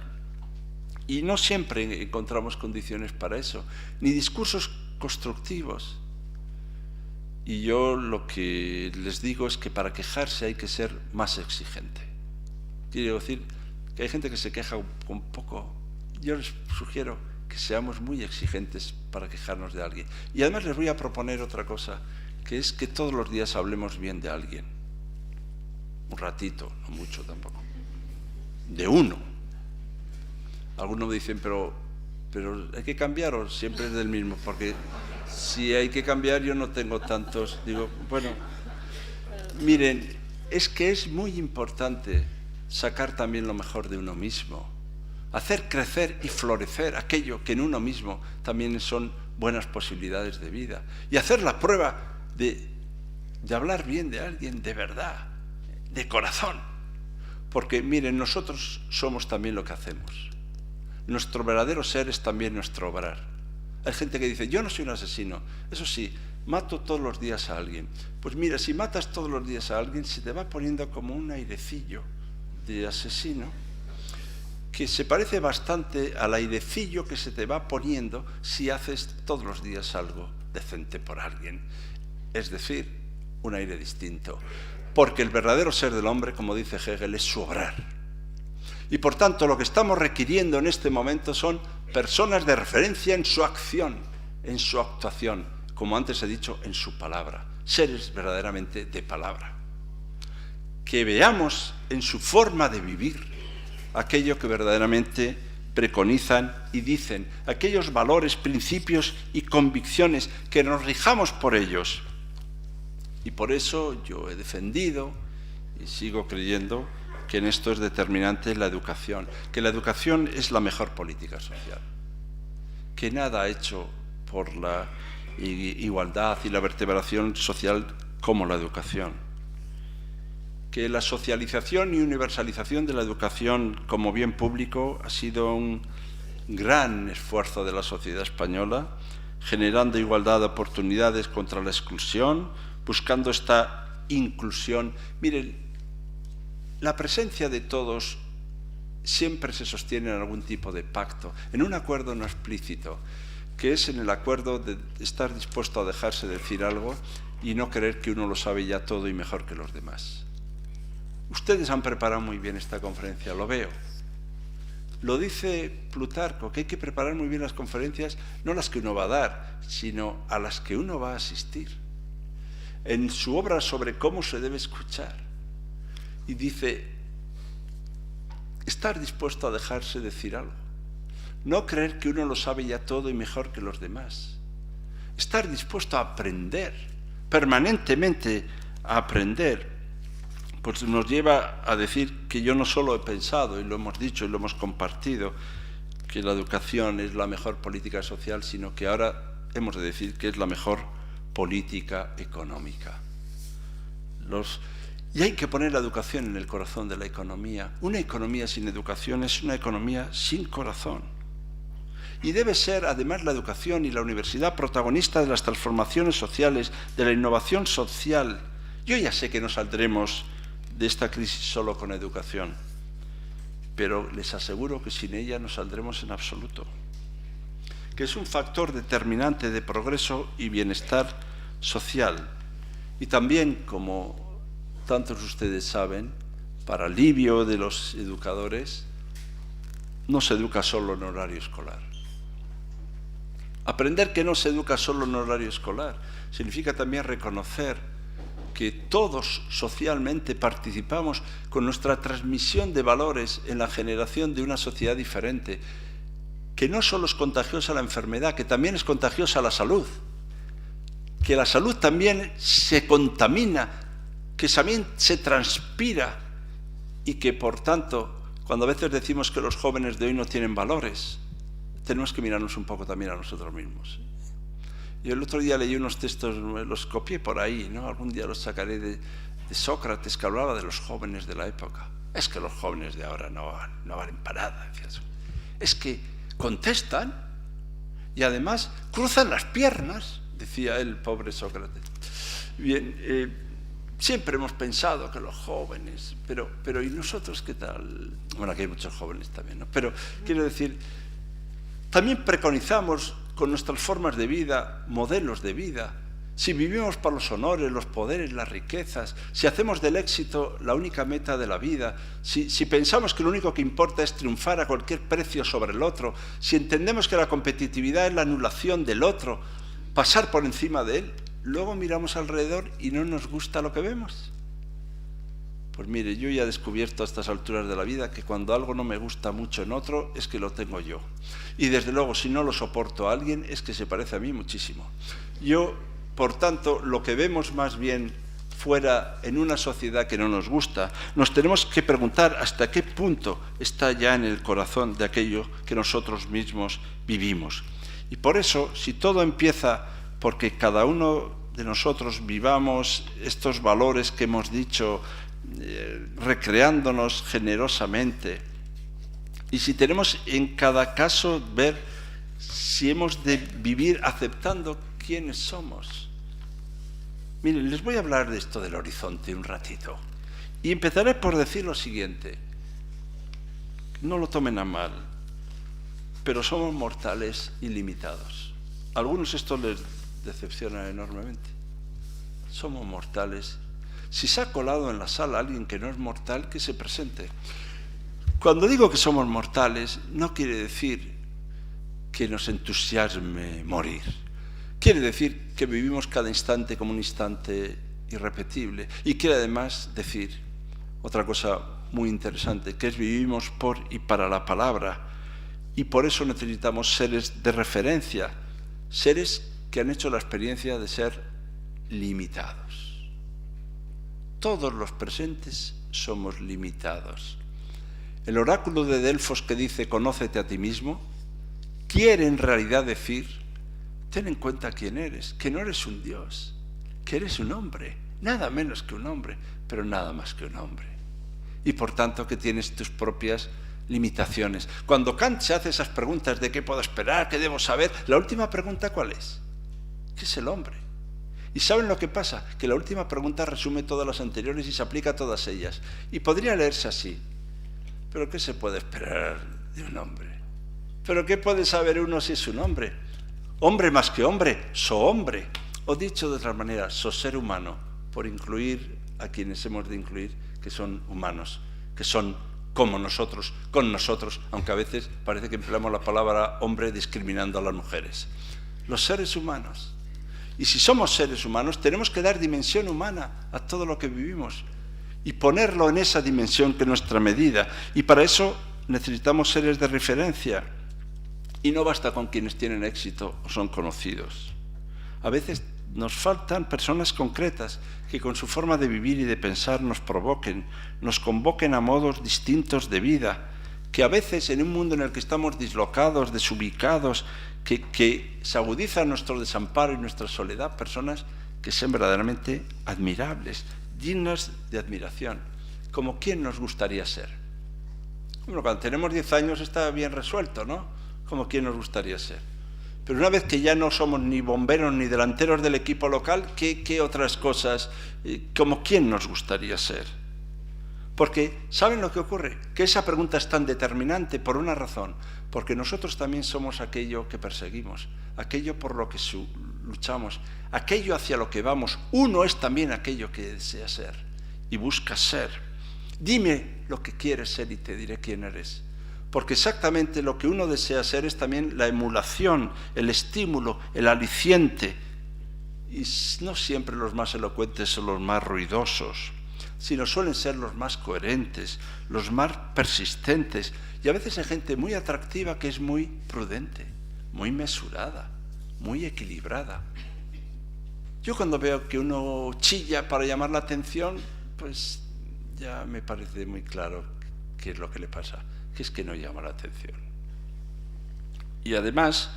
Y no siempre encontramos condiciones para eso, ni discursos constructivos. Y yo lo que les digo es que para quejarse hay que ser más exigente. Quiero decir que hay gente que se queja un poco. Yo les sugiero que seamos muy exigentes para quejarnos de alguien. Y además les voy a proponer otra cosa, que es que todos los días hablemos bien de alguien. Un ratito, no mucho tampoco. De uno. Algunos me dicen, pero hay que cambiar o siempre es del mismo, porque si hay que cambiar yo no tengo tantos. Digo, bueno, miren, es que es muy importante sacar también lo mejor de uno mismo, hacer crecer y florecer aquello que en uno mismo también son buenas posibilidades de vida, y hacer la prueba de hablar bien de alguien de verdad, de corazón, porque miren, nosotros somos también lo que hacemos. Nuestro verdadero ser es también nuestro obrar. Hay gente que dice, yo no soy un asesino, eso sí, mato todos los días a alguien. Pues mira, si matas todos los días a alguien, se te va poniendo como un airecillo de asesino, que se parece bastante al airecillo que se te va poniendo si haces todos los días algo decente por alguien. Es decir, un aire distinto. Porque el verdadero ser del hombre, como dice Hegel, es su obrar. Y por tanto, lo que estamos requiriendo en este momento son personas de referencia en su acción, en su actuación, como antes he dicho, en su palabra. Seres verdaderamente de palabra. Que veamos en su forma de vivir aquello que verdaderamente preconizan y dicen, aquellos valores, principios y convicciones, que nos rijamos por ellos. Y por eso yo he defendido y sigo creyendo que en esto es determinante la educación, que la educación es la mejor política social, que nada ha hecho por la igualdad y la vertebración social como la educación, que la socialización y universalización de la educación como bien público ha sido un gran esfuerzo de la sociedad española, generando igualdad de oportunidades contra la exclusión, buscando esta inclusión. Miren, la presencia de todos siempre se sostiene en algún tipo de pacto, en un acuerdo no explícito, que es en el acuerdo de estar dispuesto a dejarse decir algo y no creer que uno lo sabe ya todo y mejor que los demás. Ustedes han preparado muy bien esta conferencia, lo veo. Lo dice Plutarco, que hay que preparar muy bien las conferencias, no las que uno va a dar, sino a las que uno va a asistir. En su obra sobre cómo se debe escuchar. Y dice, estar dispuesto a dejarse decir algo. No creer que uno lo sabe ya todo y mejor que los demás. Estar dispuesto a aprender, permanentemente a aprender. Pues nos lleva a decir que yo no solo he pensado, y lo hemos dicho y lo hemos compartido, que la educación es la mejor política social, sino que ahora hemos de decir que es la mejor política económica. Y hay que poner la educación en el corazón de la economía. Una economía sin educación es una economía sin corazón. Y debe ser, además, la educación y la universidad protagonista de las transformaciones sociales, de la innovación social. Yo ya sé que no saldremos de esta crisis solo con educación, pero les aseguro que sin ella no saldremos en absoluto. Que es un factor determinante de progreso y bienestar social. Y también, como tantos de ustedes saben, para alivio de los educadores, no se educa solo en horario escolar. Aprender que no se educa solo en horario escolar significa también reconocer que todos socialmente participamos con nuestra transmisión de valores en la generación de una sociedad diferente, que no solo es contagiosa la enfermedad, que también es contagiosa la salud, que la salud también se contamina, que también se transpira y que, por tanto, cuando a veces decimos que los jóvenes de hoy no tienen valores, tenemos que mirarnos un poco también a nosotros mismos. Yo el otro día leí unos textos, los copié por ahí, ¿no? Algún día los sacaré de Sócrates, que hablaba de los jóvenes de la época. Es que los jóvenes de ahora no valen para nada, decía eso. Es que contestan y además cruzan las piernas, decía el pobre Sócrates. Bien, siempre hemos pensado que los jóvenes, pero ¿y nosotros qué tal? Bueno, aquí hay muchos jóvenes también, ¿no? Pero quiero decir, también preconizamos con nuestras formas de vida, modelos de vida. Si vivimos para los honores, los poderes, las riquezas, si hacemos del éxito la única meta de la vida, si pensamos que lo único que importa es triunfar a cualquier precio sobre el otro, si entendemos que la competitividad es la anulación del otro, pasar por encima de él, luego miramos alrededor y no nos gusta lo que vemos. Pues mire, yo ya he descubierto a estas alturas de la vida que cuando algo no me gusta mucho en otro es que lo tengo yo. Y desde luego, si no lo soporto a alguien, es que se parece a mí muchísimo. Yo, por tanto, lo que vemos más bien fuera en una sociedad que no nos gusta, nos tenemos que preguntar hasta qué punto está ya en el corazón de aquello que nosotros mismos vivimos. Y por eso, si todo empieza porque cada uno de nosotros vivamos estos valores que hemos dicho, recreándonos generosamente, y si tenemos en cada caso ver si hemos de vivir aceptando quiénes somos. Miren, les voy a hablar de esto del horizonte un ratito y empezaré por decir lo siguiente: no lo tomen a mal, pero somos mortales y limitados. A algunos esto les decepciona enormemente. Somos mortales. Si se ha colado en la sala alguien que no es mortal, que se presente. Cuando digo que somos mortales, no quiere decir que nos entusiasme morir. Quiere decir que vivimos cada instante como un instante irrepetible. Y quiere además decir otra cosa muy interesante, que es vivimos por y para la palabra. Y por eso necesitamos seres de referencia, seres que han hecho la experiencia de ser limitados. Todos los presentes somos limitados. El oráculo de Delfos que dice «conócete a ti mismo» quiere en realidad decir ten en cuenta quién eres, que no eres un dios, que eres un hombre, nada menos que un hombre, pero nada más que un hombre. Y por tanto que tienes tus propias limitaciones. Cuando Kant se hace esas preguntas de qué puedo esperar, qué debo saber, la última pregunta ¿cuál es? ¿Qué es el hombre? ¿Y saben lo que pasa? Que la última pregunta resume todas las anteriores y se aplica a todas ellas. Y podría leerse así: ¿pero qué se puede esperar de un hombre? ¿Pero qué puede saber uno si es un hombre? Hombre más que hombre, so hombre. O dicho de otra manera, so ser humano, por incluir a quienes hemos de incluir, que son humanos, que son como nosotros, con nosotros, aunque a veces parece que empleamos la palabra hombre discriminando a las mujeres. Los seres humanos. Y si somos seres humanos, tenemos que dar dimensión humana a todo lo que vivimos y ponerlo en esa dimensión que es nuestra medida. Y para eso necesitamos seres de referencia. Y no basta con quienes tienen éxito o son conocidos. A veces nos faltan personas concretas que con su forma de vivir y de pensar nos provoquen, nos convoquen a modos distintos de vida, que a veces en un mundo en el que estamos dislocados, desubicados, que se agudiza nuestro desamparo y nuestra soledad, personas que sean verdaderamente admirables, dignas de admiración, como quién nos gustaría ser. Bueno, cuando tenemos 10 años está bien resuelto, ¿no? Como quién nos gustaría ser. Pero una vez que ya no somos ni bomberos ni delanteros del equipo local, ¿qué otras cosas, como quién nos gustaría ser? Porque, ¿saben lo que ocurre? Que esa pregunta es tan determinante por una razón, porque nosotros también somos aquello que perseguimos, aquello por lo que luchamos, aquello hacia lo que vamos, uno es también aquello que desea ser y busca ser. Dime lo que quieres ser y te diré quién eres. Porque exactamente lo que uno desea ser es también la emulación, el estímulo, el aliciente. Y no siempre los más elocuentes son los más ruidosos, sino suelen ser los más coherentes, los más persistentes. Y a veces hay gente muy atractiva que es muy prudente, muy mesurada, muy equilibrada. Yo cuando veo que uno chilla para llamar la atención, pues ya me parece muy claro qué es lo que le pasa, que es que no llama la atención. Y además,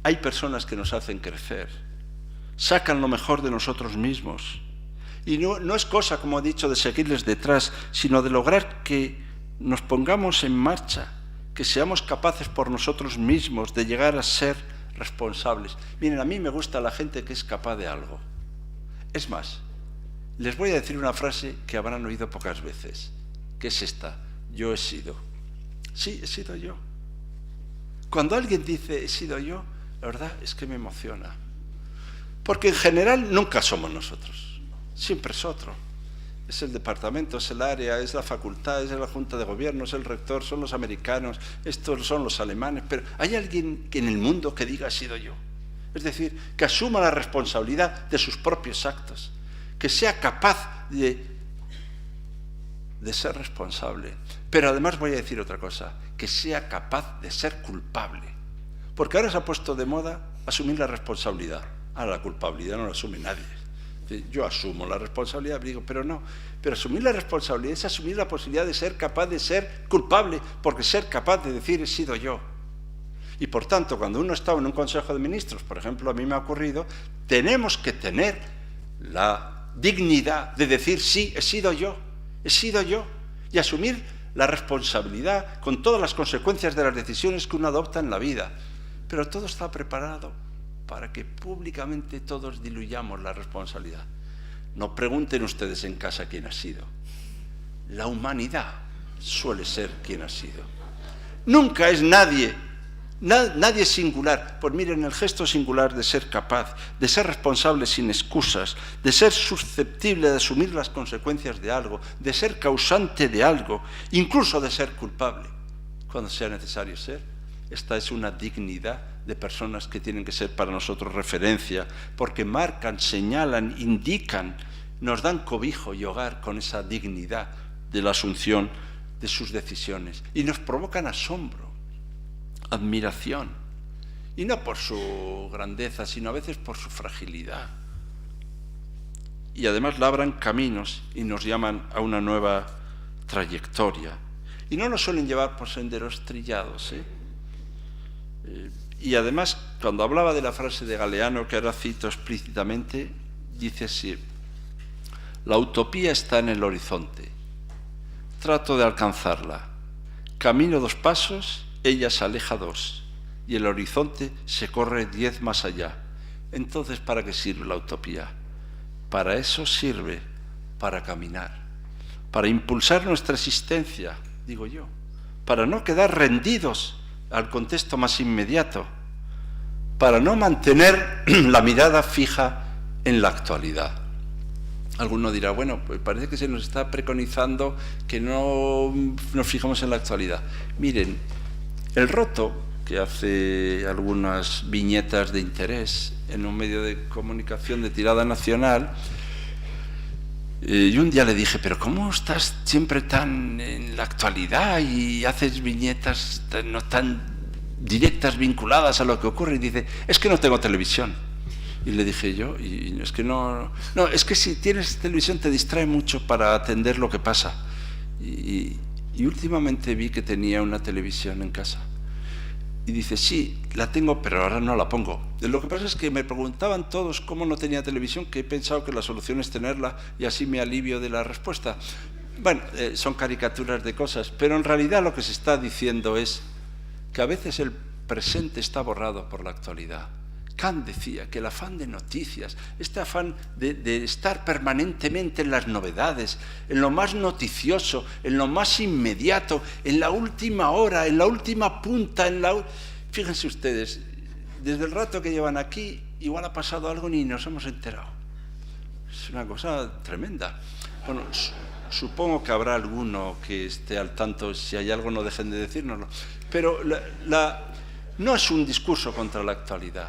hay personas que nos hacen crecer, sacan lo mejor de nosotros mismos. Y no es cosa, como he dicho, de seguirles detrás, sino de lograr que nos pongamos en marcha, que seamos capaces por nosotros mismos de llegar a ser responsables. Miren, a mí me gusta la gente que es capaz de algo. Es más, les voy a decir una frase que habrán oído pocas veces, que es esta: yo he sido. Sí, he sido yo. Cuando alguien dice he sido yo, la verdad es que me emociona. Porque en general nunca somos nosotros, siempre es otro. Es el departamento, es el área, es la facultad, es la junta de gobierno, es el rector, son los americanos, estos son los alemanes. Pero ¿hay alguien en el mundo que diga he sido yo? Es decir, que asuma la responsabilidad de sus propios actos, que sea capaz de ser responsable. Pero además voy a decir otra cosa, que sea capaz de ser culpable. Porque ahora se ha puesto de moda asumir la responsabilidad. Ahora la culpabilidad no la asume nadie. Yo asumo la responsabilidad, digo, pero no. Pero asumir la responsabilidad es asumir la posibilidad de ser capaz de ser culpable, porque ser capaz de decir he sido yo. Y por tanto, cuando uno está en un Consejo de Ministros, por ejemplo, a mí me ha ocurrido, tenemos que tener la dignidad de decir sí, he sido yo, y asumir la responsabilidad con todas las consecuencias de las decisiones que uno adopta en la vida. Pero todo está preparado para que públicamente todos diluyamos la responsabilidad. No pregunten ustedes en casa quién ha sido. La humanidad suele ser quien ha sido. Nunca es nadie singular. Pues miren, el gesto singular de ser capaz, de ser responsable sin excusas, de ser susceptible de asumir las consecuencias de algo, de ser causante de algo, incluso de ser culpable, cuando sea necesario ser. Esta es una dignidad de personas que tienen que ser para nosotros referencia, porque marcan, señalan, indican, nos dan cobijo y hogar con esa dignidad de la asunción de sus decisiones. Y nos provocan asombro, admiración, y no por su grandeza, sino a veces por su fragilidad. Y además labran caminos y nos llaman a una nueva trayectoria. Y no nos suelen llevar por senderos trillados, Y además, cuando hablaba de la frase de Galeano, que ahora cito explícitamente, dice así: la utopía está en el horizonte, trato de alcanzarla, camino 2 pasos, ella se aleja 2, y el horizonte se corre 10 más allá. Entonces, ¿para qué sirve la utopía? Para eso sirve, para caminar, para impulsar nuestra existencia, digo yo, para no quedar rendidos al contexto más inmediato, para no mantener la mirada fija en la actualidad. Alguno dirá, bueno, pues parece que se nos está preconizando que no nos fijamos en la actualidad. Miren, el Roto, que hace algunas viñetas de interés en un medio de comunicación de tirada nacional, y un día le dije, pero ¿cómo estás siempre tan en la actualidad y haces viñetas no tan directas, vinculadas a lo que ocurre? Y dice, es que no tengo televisión. Y le dije yo, y es que no, es que si tienes televisión te distrae mucho para atender lo que pasa. Y últimamente vi que tenía una televisión en casa. Y dice, sí, la tengo, pero ahora no la pongo. Lo que pasa es que me preguntaban todos cómo no tenía televisión, que he pensado que la solución es tenerla y así me alivio de la respuesta. Bueno, son caricaturas de cosas, pero en realidad lo que se está diciendo es que a veces el presente está borrado por la actualidad. Kant decía que el afán de noticias, este afán de estar permanentemente en las novedades, en lo más noticioso, en lo más inmediato, en la última hora, en la última punta, fíjense ustedes, desde el rato que llevan aquí, igual ha pasado algo y ni nos hemos enterado. Es una cosa tremenda. Bueno, supongo que habrá alguno que esté al tanto, si hay algo no dejen de decírnoslo. Pero no es un discurso contra la actualidad,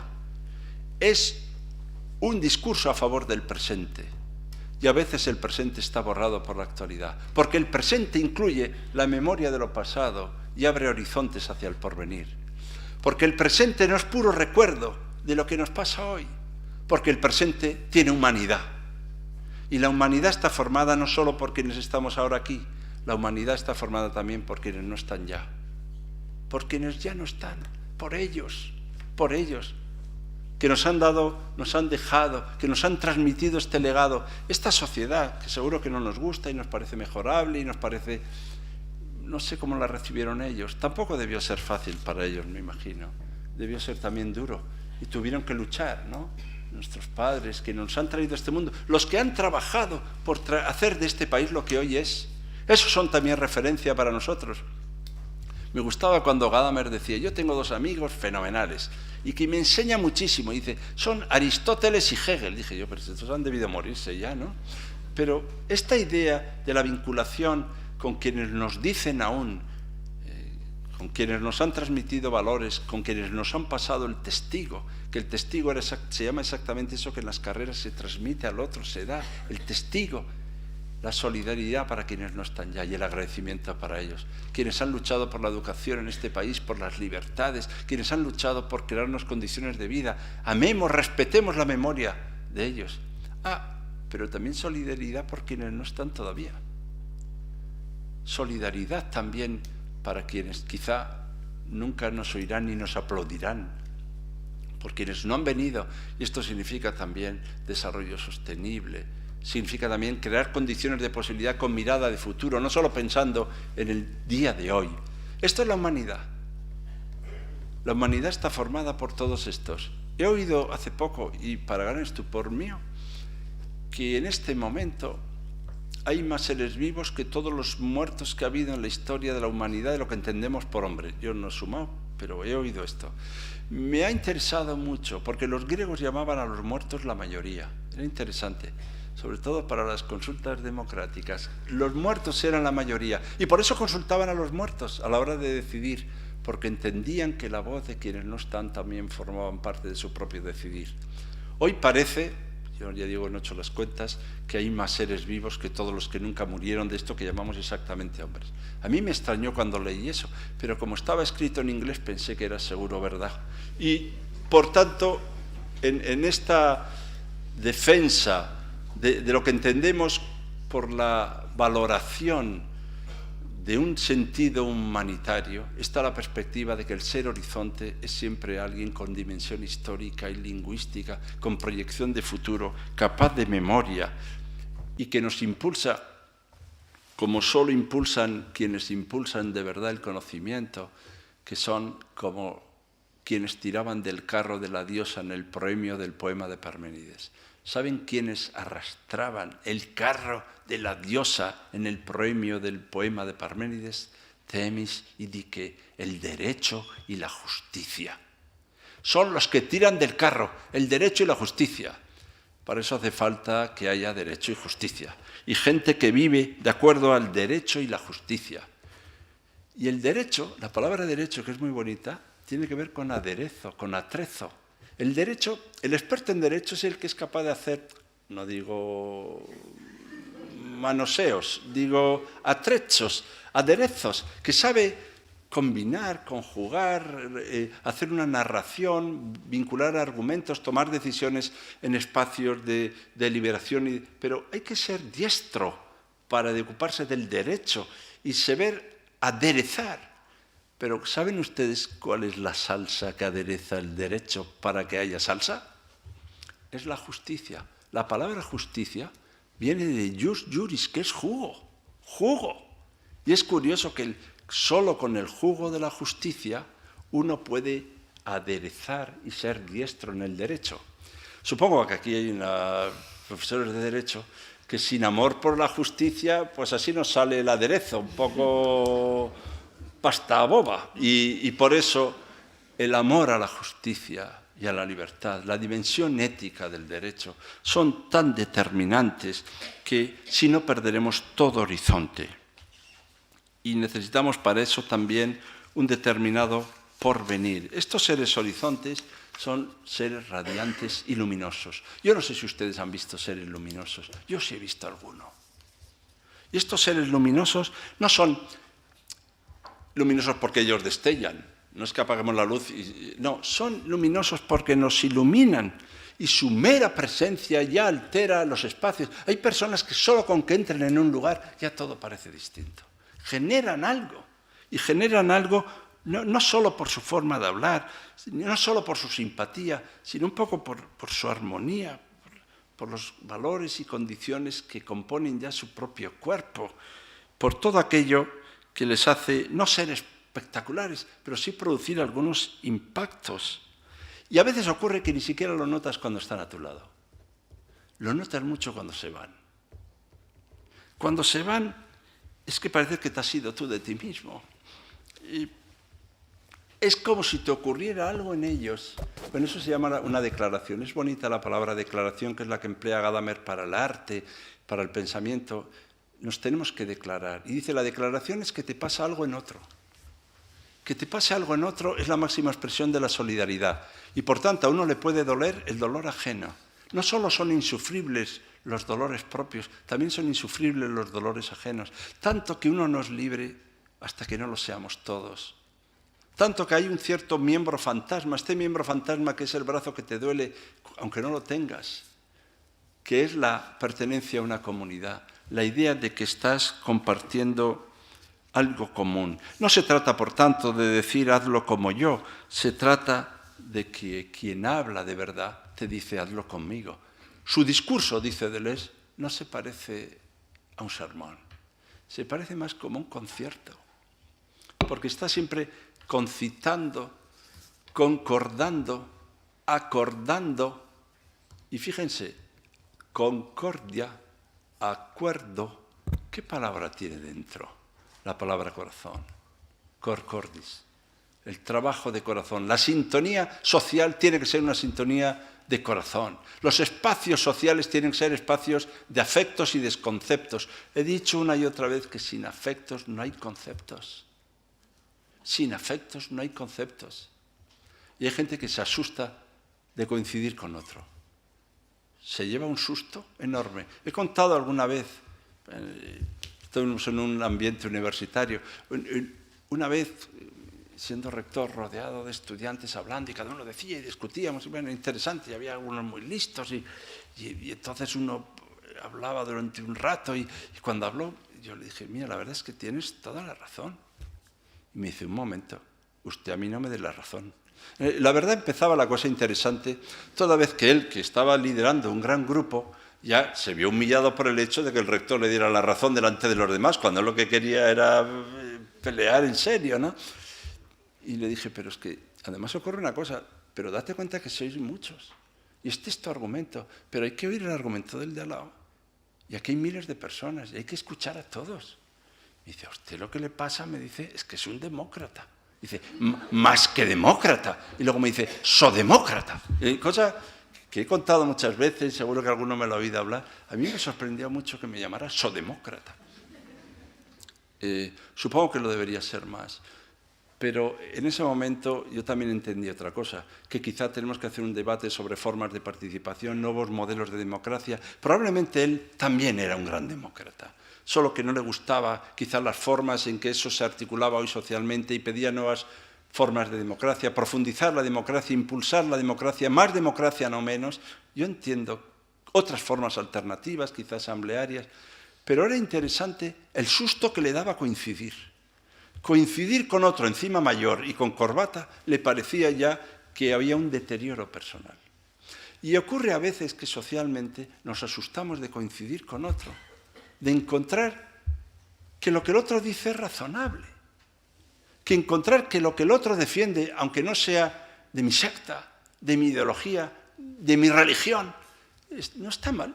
es un discurso a favor del presente. Y a veces el presente está borrado por la actualidad, porque el presente incluye la memoria de lo pasado y abre horizontes hacia el porvenir. Porque el presente no es puro recuerdo de lo que nos pasa hoy, porque el presente tiene humanidad. Y la humanidad está formada no solo por quienes estamos ahora aquí, la humanidad está formada también por quienes no están ya. Por quienes ya no están, por ellos, que nos han dado, nos han dejado, que nos han transmitido este legado, esta sociedad, que seguro que no nos gusta y nos parece mejorable y nos parece... No sé cómo la recibieron ellos. Tampoco debió ser fácil para ellos, me imagino. Debió ser también duro. Y tuvieron que luchar, ¿no? Nuestros padres que nos han traído a este mundo, los que han trabajado por hacer de este país lo que hoy es. Esos son también referencia para nosotros. Me gustaba cuando Gadamer decía, yo tengo dos amigos fenomenales y que me enseña muchísimo. Y dice, son Aristóteles y Hegel. Dije yo, pero estos han debido morirse ya, ¿no? Pero esta idea de la vinculación con quienes nos dicen aún, con quienes nos han transmitido valores, con quienes nos han pasado el testigo, que el testigo se llama exactamente eso que en las carreras se transmite al otro, se da, el testigo, la solidaridad para quienes no están ya y el agradecimiento para ellos, quienes han luchado por la educación en este país, por las libertades, quienes han luchado por crearnos condiciones de vida, amemos, respetemos la memoria de ellos. Pero también solidaridad por quienes no están todavía. Solidaridad también para quienes quizá nunca nos oirán ni nos aplaudirán, por quienes no han venido. Y esto significa también desarrollo sostenible, significa también crear condiciones de posibilidad con mirada de futuro, no solo pensando en el día de hoy. Esto es la humanidad. La humanidad está formada por todos estos. He oído hace poco, y para gran estupor mío, que en este momento hay más seres vivos que todos los muertos que ha habido en la historia de la humanidad, de lo que entendemos por hombre. Yo no he sumado, pero he oído esto. Me ha interesado mucho, porque los griegos llamaban a los muertos la mayoría. Era interesante, sobre todo para las consultas democráticas. Los muertos eran la mayoría, y por eso consultaban a los muertos a la hora de decidir, porque entendían que la voz de quienes no están también formaban parte de su propio decidir. Hoy parece... Yo ya digo, no he hecho las cuentas, que hay más seres vivos que todos los que nunca murieron de esto que llamamos exactamente hombres. A mí me extrañó cuando leí eso, pero como estaba escrito en inglés pensé que era seguro verdad. Y, por tanto, en esta defensa de lo que entendemos por la valoración de un sentido humanitario, está la perspectiva de que el ser horizonte es siempre alguien con dimensión histórica y lingüística, con proyección de futuro, capaz de memoria, y que nos impulsa, como solo impulsan quienes impulsan de verdad el conocimiento, que son como quienes tiraban del carro de la diosa en el proemio del poema de Parménides. ¿Saben quiénes arrastraban el carro de la diosa en el proemio del poema de Parménides? Temis y Dike, el derecho y la justicia. Son los que tiran del carro, el derecho y la justicia. Para eso hace falta que haya derecho y justicia. Y gente que vive de acuerdo al derecho y la justicia. Y el derecho, la palabra derecho, que es muy bonita, tiene que ver con aderezo, con atrezo. El derecho, el experto en derecho es el que es capaz de hacer, no digo manoseos, digo atrechos, aderezos, que sabe combinar, conjugar, hacer una narración, vincular argumentos, tomar decisiones en espacios de deliberación. Pero hay que ser diestro para ocuparse del derecho y saber aderezar. Pero ¿saben ustedes cuál es la salsa que adereza el derecho para que haya salsa? Es la justicia. La palabra justicia viene de jus juris, que es jugo, jugo. Y es curioso que solo con el jugo de la justicia uno puede aderezar y ser diestro en el derecho. Supongo que aquí hay profesores de derecho que sin amor por la justicia, pues así nos sale el aderezo, un poco... pasta boba, y por eso el amor a la justicia y a la libertad, la dimensión ética del derecho, son tan determinantes que si no perderemos todo horizonte. Y necesitamos para eso también un determinado porvenir. Estos seres horizontes son seres radiantes y luminosos. Yo no sé si ustedes han visto seres luminosos, yo sí he visto alguno. Y estos seres luminosos no son luminosos porque ellos destellan, no es que apaguemos la luz, no, son luminosos porque nos iluminan y su mera presencia ya altera los espacios. Hay personas que solo con que entren en un lugar ya todo parece distinto. Generan algo, y generan algo no solo por su forma de hablar, no solo por su simpatía, sino un poco por su armonía, por los valores y condiciones que componen ya su propio cuerpo, por todo aquello que les hace no ser espectaculares, pero sí producir algunos impactos. Y a veces ocurre que ni siquiera lo notas cuando están a tu lado. Lo notas mucho cuando se van. Cuando se van, es que parece que te has ido tú de ti mismo. Y es como si te ocurriera algo en ellos. Bueno, eso se llama una declaración. Es bonita la palabra declaración, que es la que emplea Gadamer para el arte, para el pensamiento. Nos tenemos que declarar. Y dice, la declaración es que te pasa algo en otro. Que te pase algo en otro es la máxima expresión de la solidaridad. Y por tanto, a uno le puede doler el dolor ajeno. No solo son insufribles los dolores propios, también son insufribles los dolores ajenos. Tanto que uno no es libre hasta que no lo seamos todos. Tanto que hay un cierto miembro fantasma, este miembro fantasma que es el brazo que te duele, aunque no lo tengas, que es la pertenencia a una comunidad, la idea de que estás compartiendo algo común. No se trata, por tanto, de decir hazlo como yo, se trata de que quien habla de verdad te dice hazlo conmigo. Su discurso, dice Deleuze, no se parece a un sermón, se parece más como un concierto, porque está siempre concitando, concordando, acordando, y fíjense, concordia, acuerdo, ¿qué palabra tiene dentro? La palabra corazón, cor cordis, el trabajo de corazón. La sintonía social tiene que ser una sintonía de corazón. Los espacios sociales tienen que ser espacios de afectos y desconceptos. He dicho una y otra vez que sin afectos no hay conceptos. Sin afectos no hay conceptos. Y hay gente que se asusta de coincidir con otro. Se lleva un susto enorme. He contado alguna vez, estuvimos en un ambiente universitario, una vez siendo rector rodeado de estudiantes hablando y cada uno decía y discutíamos, y bueno, interesante, y había algunos muy listos y entonces uno hablaba durante un rato y cuando habló yo le dije, mira, la verdad es que tienes toda la razón. Y me dice, un momento, usted a mí no me dé la razón. La verdad empezaba la cosa interesante toda vez que él, que estaba liderando un gran grupo, ya se vio humillado por el hecho de que el rector le diera la razón delante de los demás, cuando lo que quería era pelear en serio, ¿no? Y le dije, pero es que además ocurre una cosa, pero date cuenta que sois muchos. Y este es tu argumento, pero hay que oír el argumento del de al lado. Y aquí hay miles de personas y hay que escuchar a todos. Me dice, a usted lo que le pasa, me dice, es que es un demócrata. Dice, más que demócrata. Y luego me dice, sodemócrata. Cosa que he contado muchas veces, seguro que alguno me lo ha oído hablar. A mí me sorprendió mucho que me llamara sodemócrata. Supongo que lo debería ser más. Pero en ese momento yo también entendí otra cosa, que quizá tenemos que hacer un debate sobre formas de participación, nuevos modelos de democracia. Probablemente él también era un gran demócrata, solo que no le gustaba quizá las formas en que eso se articulaba hoy socialmente y pedía nuevas formas de democracia, profundizar la democracia, impulsar la democracia, más democracia, no menos. Yo entiendo otras formas alternativas, quizá asamblearias, pero era interesante el susto que le daba coincidir. Coincidir con otro encima mayor y con corbata le parecía ya que había un deterioro personal. Y ocurre a veces que socialmente nos asustamos de coincidir con otro, de encontrar que lo que el otro dice es razonable, que encontrar que lo que el otro defiende, aunque no sea de mi secta, de mi ideología, de mi religión, no está mal.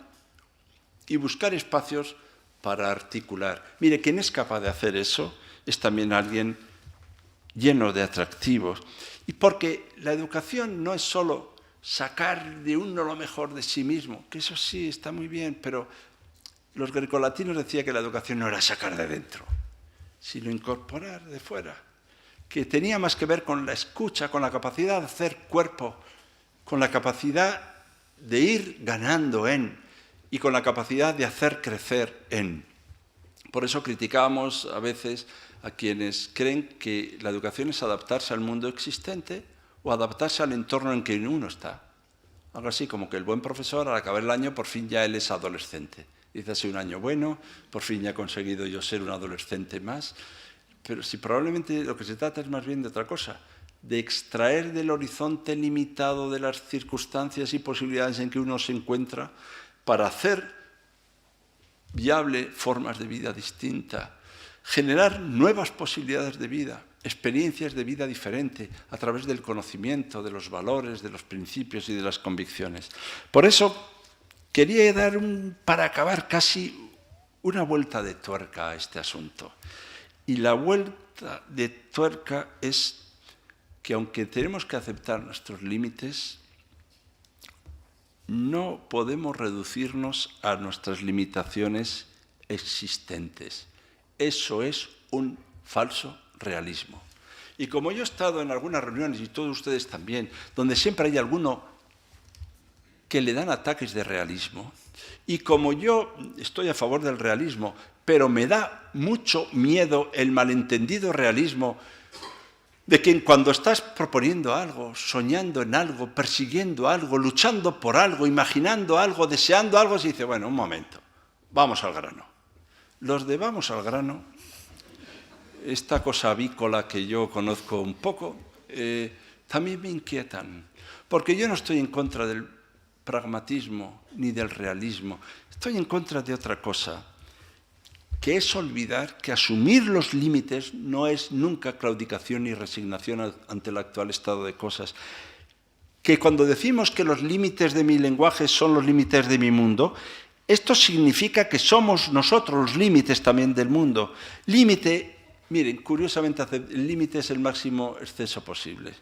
Y buscar espacios para articular. Mire, quien es capaz de hacer eso es también alguien lleno de atractivos. Y porque la educación no es solo sacar de uno lo mejor de sí mismo, que eso sí está muy bien, pero los grecolatinos decían que la educación no era sacar de dentro, sino incorporar de fuera, que tenía más que ver con la escucha, con la capacidad de hacer cuerpo, con la capacidad de ir ganando y con la capacidad de hacer crecer en. Por eso criticamos a veces a quienes creen que la educación es adaptarse al mundo existente o adaptarse al entorno en que uno está. Algo así como que el buen profesor, al acabar el año, por fin ya él es adolescente. Dice, hace un año bueno, por fin ya he conseguido yo ser un adolescente más. Pero si probablemente lo que se trata es más bien de otra cosa, de extraer del horizonte limitado de las circunstancias y posibilidades en que uno se encuentra para hacer viable formas de vida distintas, generar nuevas posibilidades de vida, experiencias de vida diferente a través del conocimiento, de los valores, de los principios y de las convicciones. Por eso quería dar, para acabar casi, una vuelta de tuerca a este asunto. Y la vuelta de tuerca es que aunque tenemos que aceptar nuestros límites, no podemos reducirnos a nuestras limitaciones existentes. Eso es un falso realismo. Y como yo he estado en algunas reuniones, y todos ustedes también, donde siempre hay alguno que le dan ataques de realismo, y como yo estoy a favor del realismo, pero me da mucho miedo el malentendido realismo de que cuando estás proponiendo algo, soñando en algo, persiguiendo algo, luchando por algo, imaginando algo, deseando algo, se dice, bueno, un momento, vamos al grano. Los de vamos al grano, esta cosa avícola que yo conozco un poco, también me inquietan, porque yo no estoy en contra del pragmatismo ni del realismo, estoy en contra de otra cosa, que es olvidar que asumir los límites no es nunca claudicación ni resignación ante el actual estado de cosas. Que cuando decimos que los límites de mi lenguaje son los límites de mi mundo, esto significa que somos nosotros los límites también del mundo. Límite, miren, curiosamente el límite es el máximo exceso posible.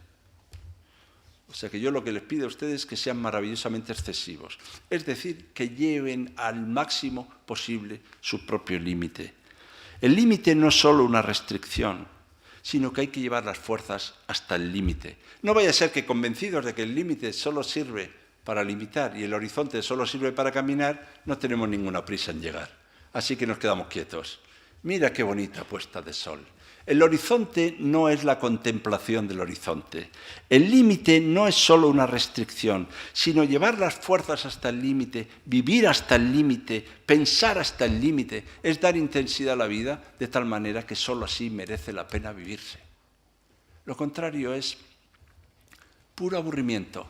O sea que yo lo que les pido a ustedes es que sean maravillosamente excesivos. Es decir, que lleven al máximo posible su propio límite. El límite no es solo una restricción, sino que hay que llevar las fuerzas hasta el límite. No vaya a ser que convencidos de que el límite solo sirve para limitar y el horizonte solo sirve para caminar, no tenemos ninguna prisa en llegar. Así que nos quedamos quietos. Mira qué bonita puesta de sol. El horizonte no es la contemplación del horizonte. El límite no es solo una restricción, sino llevar las fuerzas hasta el límite, vivir hasta el límite, pensar hasta el límite, es dar intensidad a la vida de tal manera que solo así merece la pena vivirse. Lo contrario es puro aburrimiento.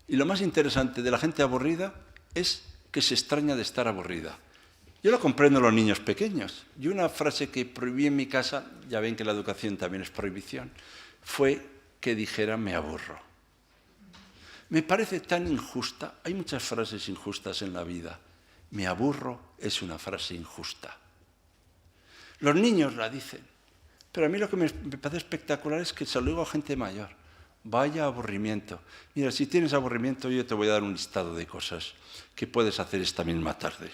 Y lo más interesante de la gente aburrida es que se extraña de estar aburrida. Yo lo comprendo en los niños pequeños. Y una frase que prohibí en mi casa, ya ven que la educación también es prohibición, fue que dijera me aburro. Me parece tan injusta. Hay muchas frases injustas en la vida. Me aburro es una frase injusta. Los niños la dicen. Pero a mí lo que me parece espectacular es que se lo digo a gente mayor. Vaya aburrimiento. Mira, si tienes aburrimiento, yo te voy a dar un listado de cosas que puedes hacer esta misma tarde.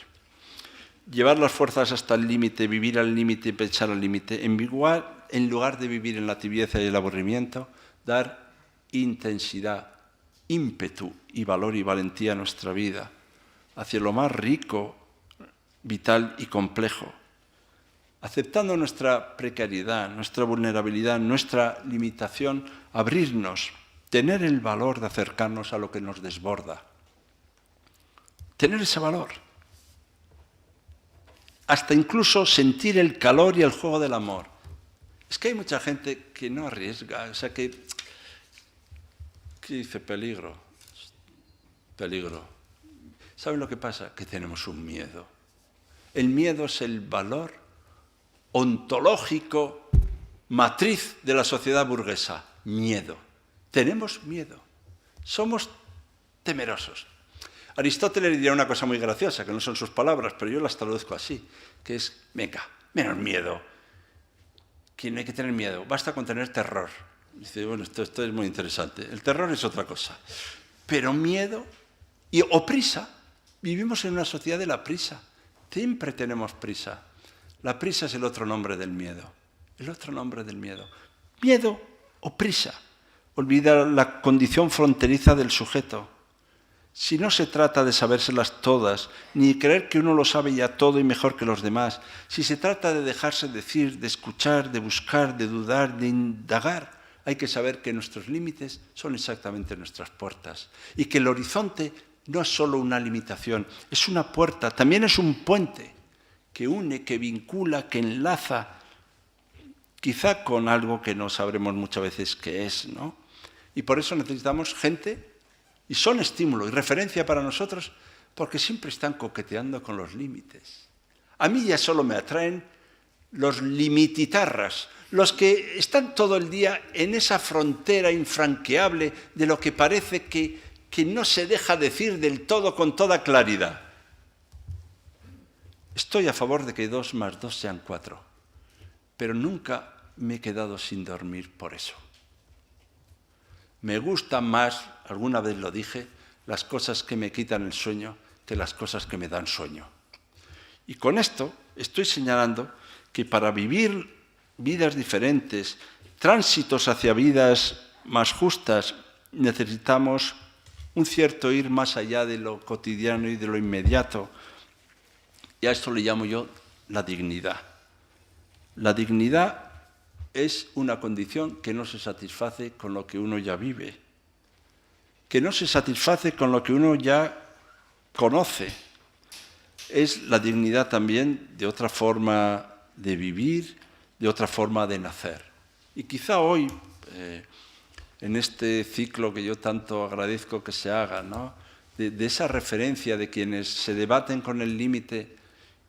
Llevar las fuerzas hasta el límite, vivir al límite y pensar al límite. En lugar de vivir en la tibieza y el aburrimiento, dar intensidad, ímpetu y valor y valentía a nuestra vida, hacia lo más rico, vital y complejo. Aceptando nuestra precariedad, nuestra vulnerabilidad, nuestra limitación, abrirnos, tener el valor de acercarnos a lo que nos desborda. Tener ese valor. Hasta incluso sentir el calor y el juego del amor. Es que hay mucha gente que no arriesga, o sea que dice peligro, peligro. ¿Saben lo que pasa? Que tenemos un miedo. El miedo es el valor ontológico, matriz de la sociedad burguesa. Miedo. Tenemos miedo. Somos temerosos. Aristóteles diría una cosa muy graciosa, que no son sus palabras, pero yo las traduzco así, que es, venga, menos miedo. Que no hay que tener miedo, basta con tener terror. Dice, bueno, esto es muy interesante. El terror es otra cosa. pero miedo o prisa. Vivimos en una sociedad de la prisa. Siempre tenemos prisa. La prisa es el otro nombre del miedo. El otro nombre del miedo. Miedo o prisa. Olvida la condición fronteriza del sujeto. Si no se trata de sabérselas todas, ni de creer que uno lo sabe ya todo y mejor que los demás, si se trata de dejarse decir, de escuchar, de buscar, de dudar, de indagar, hay que saber que nuestros límites son exactamente nuestras puertas y que el horizonte no es solo una limitación, es una puerta, también es un puente que une, que vincula, que enlaza, quizá con algo que no sabremos muchas veces qué es, ¿no? Y por eso necesitamos gente. Y son estímulo y referencia para nosotros porque siempre están coqueteando con los límites. A mí ya solo me atraen los limititarras, los que están todo el día en esa frontera infranqueable de lo que parece que no se deja decir del todo con toda claridad. Estoy a favor de que 2 más 2 sean 4, pero nunca me he quedado sin dormir por eso. Me gustan más, alguna vez lo dije, las cosas que me quitan el sueño que las cosas que me dan sueño. Y con esto estoy señalando que para vivir vidas diferentes, tránsitos hacia vidas más justas, necesitamos un cierto ir más allá de lo cotidiano y de lo inmediato. Y a esto le llamo yo la dignidad. La dignidad es una condición que no se satisface con lo que uno ya vive, que no se satisface con lo que uno ya conoce. Es la dignidad también de otra forma de vivir, de otra forma de nacer. Y quizá hoy, en este ciclo que yo tanto agradezco que se haga, ¿no? de esa referencia de quienes se debaten con el límite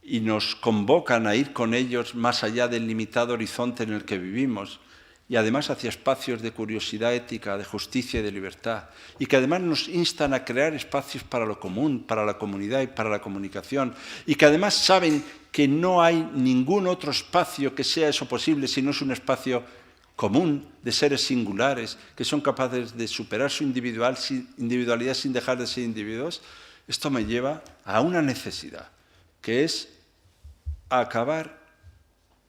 y nos convocan a ir con ellos más allá del limitado horizonte en el que vivimos, y además hacia espacios de curiosidad ética, de justicia y de libertad, y que además nos instan a crear espacios para lo común, para la comunidad y para la comunicación, y que además saben que no hay ningún otro espacio que sea eso posible, si no es un espacio común de seres singulares, que son capaces de superar su individualidad sin dejar de ser individuos. Esto me lleva a una necesidad, que es acabar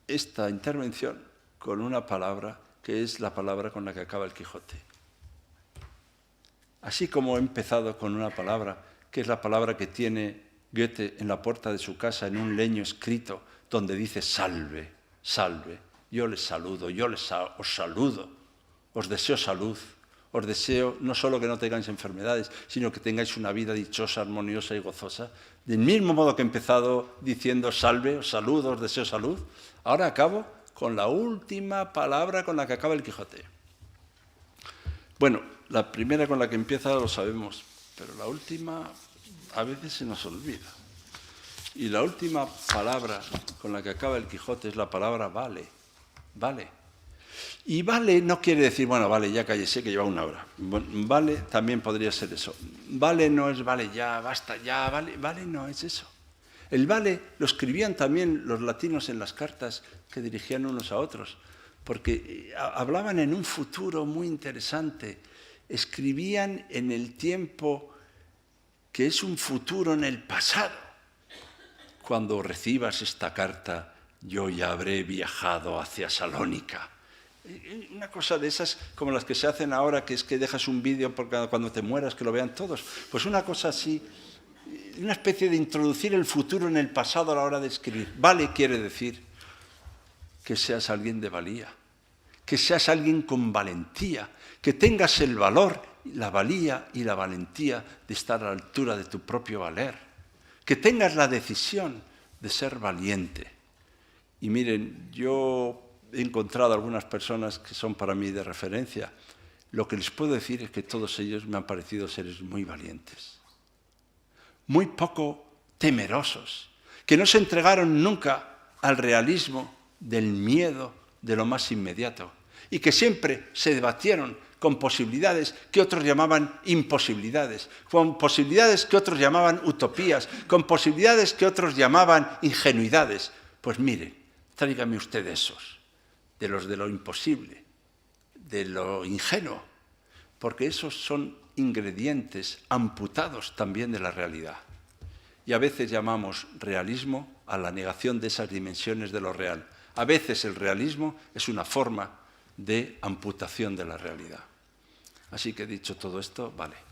esta intervención con una palabra que es la palabra con la que acaba el Quijote. Así como he empezado con una palabra, que es la palabra que tiene Goethe en la puerta de su casa, en un leño escrito, donde dice salve, salve, yo les saludo, os saludo, os deseo salud, os deseo no solo que no tengáis enfermedades, sino que tengáis una vida dichosa, armoniosa y gozosa. Del mismo modo que he empezado diciendo salve, os saludo, os deseo salud, ahora acabo con la última palabra con la que acaba el Quijote. Bueno, la primera con la que empieza lo sabemos, pero la última a veces se nos olvida. Y la última palabra con la que acaba el Quijote es la palabra vale, vale. Y vale no quiere decir, bueno, vale, ya cállese que lleva 1 hora. Bueno, vale también podría ser eso. Vale no es vale ya, basta ya, vale no es eso. El vale lo escribían también los latinos en las cartas que dirigían unos a otros, porque hablaban en un futuro muy interesante. Escribían en el tiempo que es un futuro en el pasado. Cuando recibas esta carta, yo ya habré viajado hacia Salónica. Una cosa de esas como las que se hacen ahora, que es que dejas un vídeo cuando te mueras, que lo vean todos. Pues una cosa así, una especie de introducir el futuro en el pasado a la hora de escribir. Vale quiere decir que seas alguien de valía, que seas alguien con valentía, que tengas el valor, la valía y la valentía de estar a la altura de tu propio valer, que tengas la decisión de ser valiente. Y miren, yo he encontrado algunas personas que son para mí de referencia. Lo que les puedo decir es que todos ellos me han parecido seres muy valientes, muy poco temerosos, que no se entregaron nunca al realismo del miedo de lo más inmediato y que siempre se debatieron con posibilidades que otros llamaban imposibilidades, con posibilidades que otros llamaban utopías, con posibilidades que otros llamaban ingenuidades. Pues miren, tráigame usted esos, de los de lo imposible, de lo ingenuo, porque esos son ingredientes amputados también de la realidad. Y a veces llamamos realismo a la negación de esas dimensiones de lo real. A veces el realismo es una forma de amputación de la realidad. Así que dicho todo esto, vale.